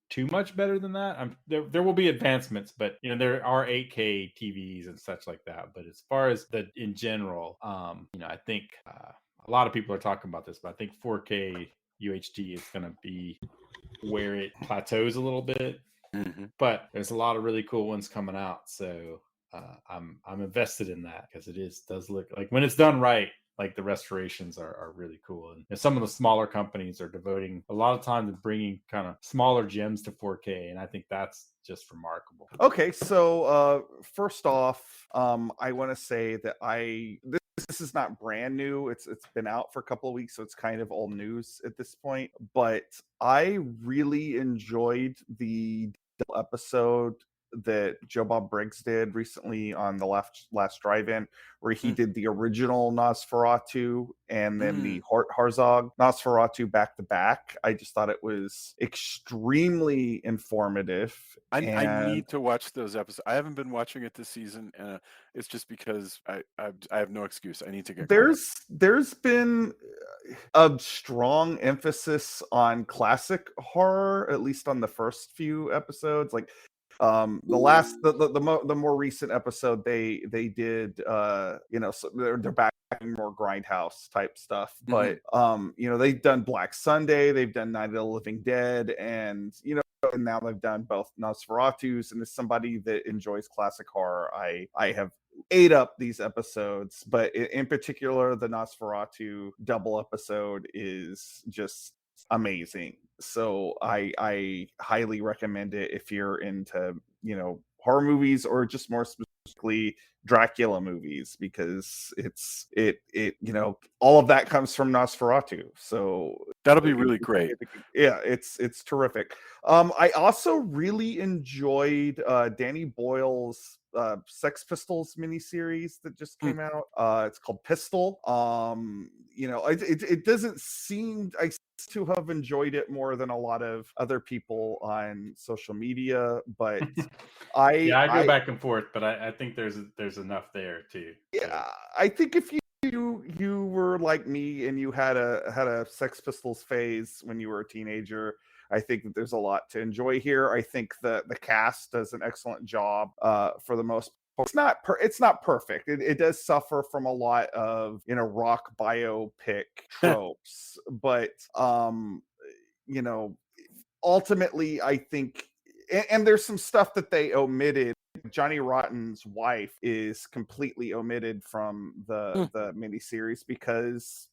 too much better than that. There will be advancements, but there are 8K TVs and such like that. But as far as in general, I think a lot of people are talking about this, but I think 4K UHD is going to be where it plateaus a little bit. But there's a lot of really cool ones coming out, so I'm invested in that because does look like, when it's done right, like the restorations are really cool. And some of the smaller companies are devoting a lot of time to bringing kind of smaller gems to 4K, and I think that's just remarkable. Okay, so first off, I want to say that this is not brand new. It's been out for a couple of weeks, so it's kind of all news at this point. But I really enjoyed the episode that Joe Bob Briggs did recently on the last drive-in, where he did the original Nosferatu and then the Herzog Nosferatu back to back. I just thought it was extremely informative. I need to watch those episodes. I haven't been watching it this season, and it's just because I have no excuse. I need to get. There's been a strong emphasis on classic horror, at least on the first few episodes. Like the more recent episode they did, so they're back more grindhouse type stuff. But they've done Black Sunday, they've done Night of the Living Dead, and and now they've done both Nosferatus. And as somebody that enjoys classic horror, I have ate up these episodes, but in particular the Nosferatu double episode is just amazing. So I highly recommend it if you're into horror movies, or just more specifically Dracula movies, because all of that comes from Nosferatu. So that'll be really great. Yeah, it's terrific. I also really enjoyed Danny Boyle's Sex Pistols miniseries that just came out. It's called Pistol. It doesn't seem to have enjoyed it more than a lot of other people on social media, but I go back and forth, but I think there's enough there too. Yeah, I think if you were like me and you had a Sex Pistols phase when you were a teenager, I think that there's a lot to enjoy here. I think the cast does an excellent job for the most part. It's not perfect. It does suffer from a lot of rock biopic tropes, but ultimately I think, and there's some stuff that they omitted. Johnny Rotten's wife is completely omitted from the miniseries because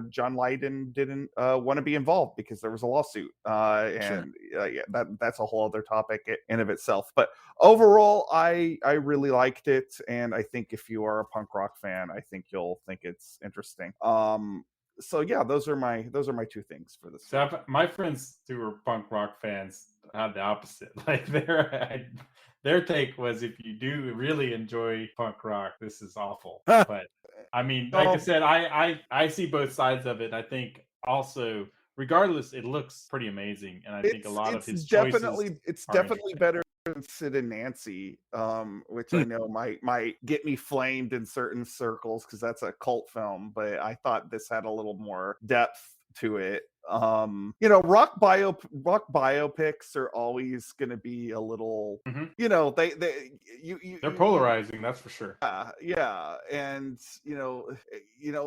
John Lydon didn't want to be involved because there was a lawsuit, that's a whole other topic in of itself. But overall, I really liked it, and I think if you are a punk rock fan, I think you'll think it's interesting. So yeah, those are my two things for this. So my friends who were punk rock fans had the opposite. Like their take was, if you do really enjoy punk rock, this is awful. But I mean, like I said, I see both sides of it. I think also, regardless, it looks pretty amazing, and I think a lot of his choices. It's definitely better than Sid and Nancy, which I know might get me flamed in certain circles because that's a cult film. But I thought this had a little more depth to it. rock biopics are always going to be a little, they're polarizing, that's for sure. Yeah, and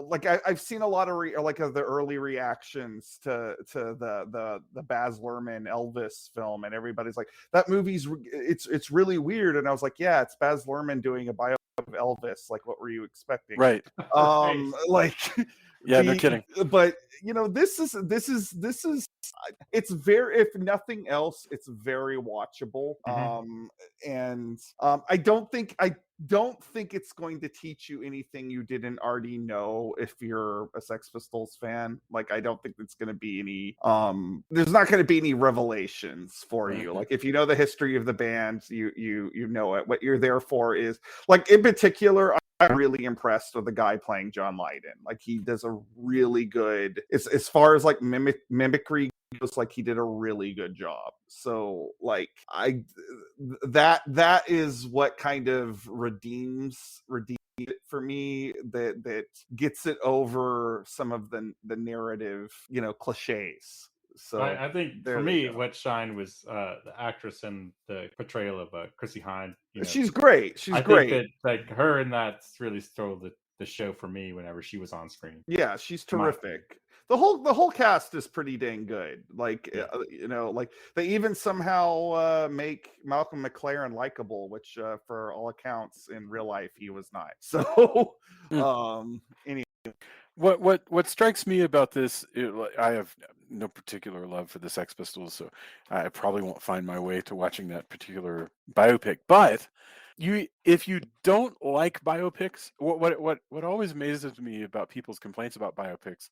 like I've seen a lot of the early reactions to the Baz Luhrmann Elvis film, and everybody's like, that movie's it's really weird, and I was like, yeah, it's Baz Luhrmann doing a bio of Elvis, like what were you expecting? Right. Like, yeah, no kidding. But this is it's very, if nothing else, it's very watchable. And I don't think it's going to teach you anything you didn't already know if you're a Sex Pistols fan. Like, I don't think it's going to be any there's not going to be any revelations for you. Like, if you know the history of the band, you know it. What you're there for is, like, in particular, I'm really impressed with the guy playing John Lydon. Like, he does a really good, as far as like mimicry goes, like, he did a really good job. So, like, that is what kind of redeems it for me, that gets it over some of the narrative, cliches. So I think for me, what shined was the actress in the portrayal of Chrissy Hynde. She's great. I think that, like, her and that's really stole the show for me whenever she was on screen. Yeah, she's terrific. The whole cast is pretty dang good. Like, like, they even somehow make Malcolm McLaren likable, which for all accounts in real life he was not. So anyway. What strikes me about this, I have no particular love for the Sex Pistols, so I probably won't find my way to watching that particular biopic. But if you don't like biopics, what always amazes me about people's complaints about biopics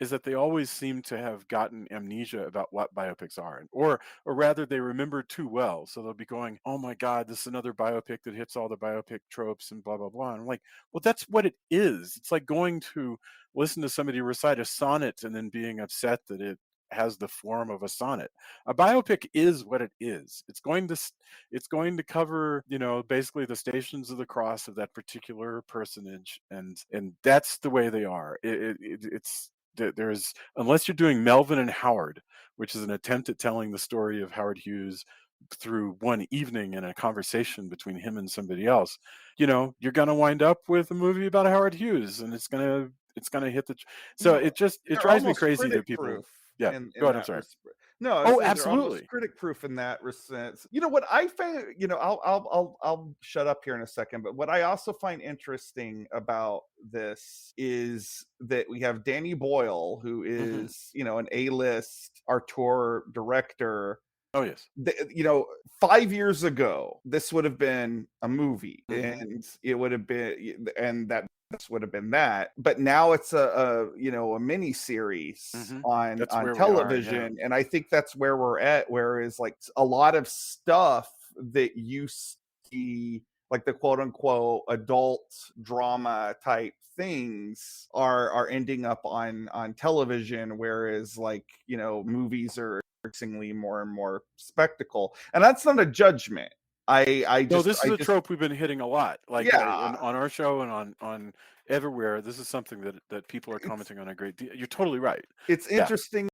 is that they always seem to have gotten amnesia about what biopics are, or rather they remember too well. So they'll be going, oh my God, this is another biopic that hits all the biopic tropes and blah, blah, blah. And I'm like, well, that's what it is. It's like going to listen to somebody recite a sonnet and then being upset that it has the form of a sonnet. A biopic is what it is. It's going to cover, basically the Stations of the Cross of that particular personage, and that's the way they are. It's there's, unless you're doing Melvin and Howard, which is an attempt at telling the story of Howard Hughes through one evening in a conversation between him and somebody else, you're going to wind up with a movie about Howard Hughes, and it's going to hit the. So it drives me crazy that people. Yeah, go ahead. I'm sorry. No, absolutely, critic proof in that sense. What I find, I'll shut up here in a second, but what I also find interesting about this is that we have Danny Boyle, who is, an A-list auteur director. Oh yes. 5 years ago, this would have been a movie, and it would have been, and this would have been that. But now it's a mini series on television, and I think that's where we're at. Whereas, like, a lot of stuff that you see, like the quote unquote adult drama type things, are ending up on television, whereas, like, movies are increasingly more and more spectacle. And that's not a judgment. This is a trope we've been hitting a lot, like, on our show and on everywhere. This is something that people are commenting on a great deal. You're totally right. It's interesting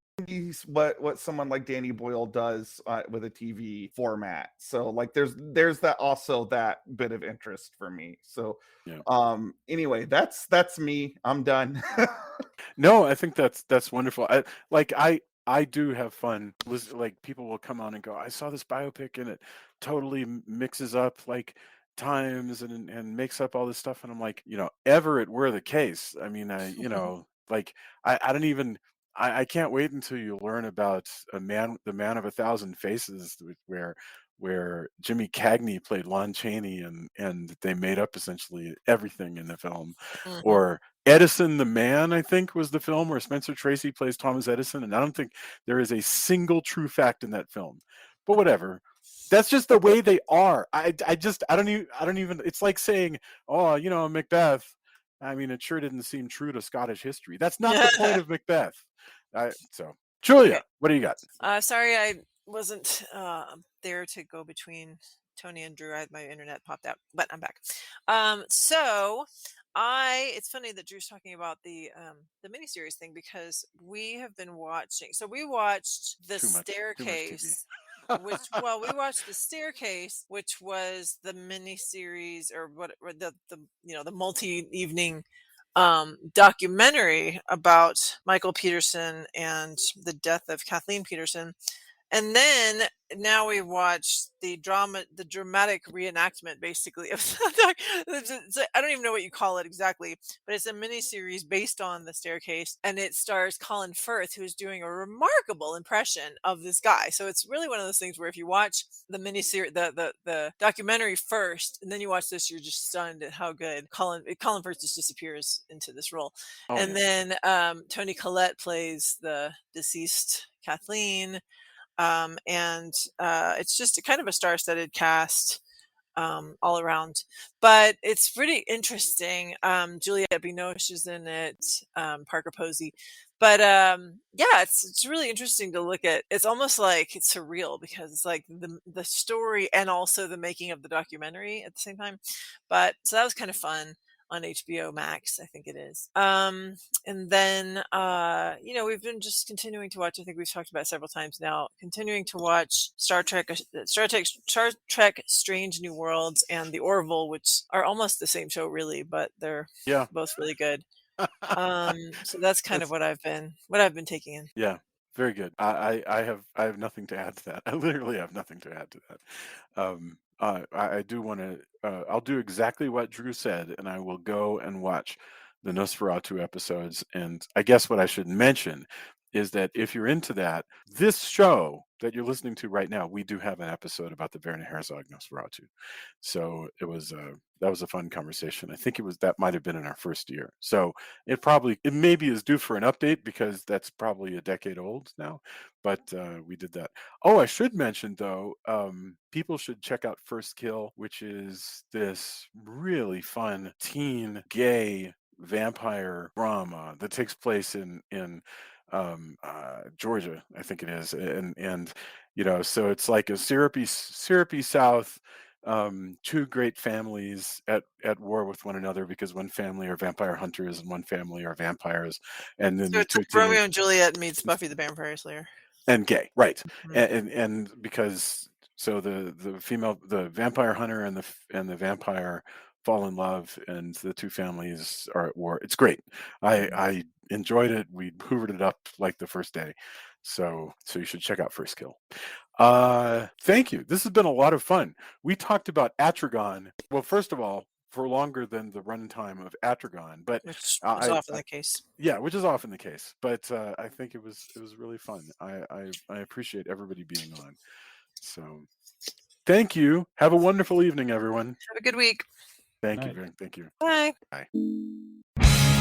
what someone like Danny Boyle does with a TV format. So, like, there's that bit of interest for me. So anyway, that's me. I'm done. No, I think that's wonderful. I do have fun. Like, people will come on and go, I saw this biopic and it totally mixes up, like, times and makes up all this stuff. And I'm like, ever it were the case. I mean, like, I don't even, I can't wait until you learn about the Man of a Thousand Faces, where Jimmy Cagney played Lon Chaney, and they made up essentially everything in the film. Or Edison the Man, I think, was the film where Spencer Tracy plays Thomas Edison, and I don't think there is a single true fact in that film. But whatever. That's just the way they are. I don't even. It's like saying, oh, Macbeth. I mean, it sure didn't seem true to Scottish history. That's not the point of Macbeth. So, Julia, what do you got? Sorry, I wasn't there to go between Tony and Drew. My internet popped out, but I'm back. So it's funny that Drew's talking about the miniseries thing, because we have been watching. So we watched The Too much TV. Staircase, we watched The Staircase, which was the miniseries, or or the the multi-evening documentary about Michael Peterson and the death of Kathleen Peterson. And then now we watch the dramatic reenactment, basically, of I don't even know what you call it exactly, but it's a miniseries based on The Staircase, and it stars Colin Firth, who's doing a remarkable impression of this guy. So it's really one of those things where if you watch the miniseries, the documentary first, and then you watch this, you're just stunned at how good Colin Firth just disappears into this role. Oh, And yeah. then Toni Collette plays the deceased Kathleen. And it's just a kind of a star-studded cast all around, but it's pretty interesting. Juliette Binoche is in it, Parker Posey, but yeah, it's really interesting to look at. It's almost like it's surreal, because it's like the story and also the making of the documentary at the same time. But so that was kind of fun on HBO Max, I think it is. And then we've been just continuing to watch. I think we've talked about it several times now. Continuing to watch Star Trek, Strange New Worlds, and The Orville, which are almost the same show, really, but they're Yeah. both really good. So that's kind of what I've been taking in. Yeah, very good. I have nothing to add to that. I literally have nothing to add to that. I do want to. I'll do exactly what Drew said, and I will go and watch the Nosferatu episodes. And I guess what I should mention is that if you're into that, this show that you're listening to right now, we do have an episode about the Werner Herzog Nosferatu. So it was that was a fun conversation. I think that might have been in our first year. So it maybe is due for an update, because that's probably a decade old now. But we did that. Oh, I should mention though, people should check out First Kill, which is this really fun teen gay vampire drama that takes place in Georgia, I think it is, and so it's like a syrupy South. Two great families at war with one another, because one family are vampire hunters and one family are vampires, and then So the it's two like Romeo and Juliet meets Buffy the Vampire Slayer. and gay, right? Mhm. And because so the vampire hunter and the vampire fall in love, and the two families are at war. It's great. I enjoyed it. We hoovered it up like the first day. So you should check out First Kill. Thank you. This has been a lot of fun. We talked about Atragon. Well, first of all, for longer than the runtime of Atragon, but Which is I often the case. yeah, which is often the case. But I think it was really fun. I appreciate everybody being on. So thank you. Have a wonderful evening, everyone. Have a good week. Thank you, Night. thank you. Bye. Bye.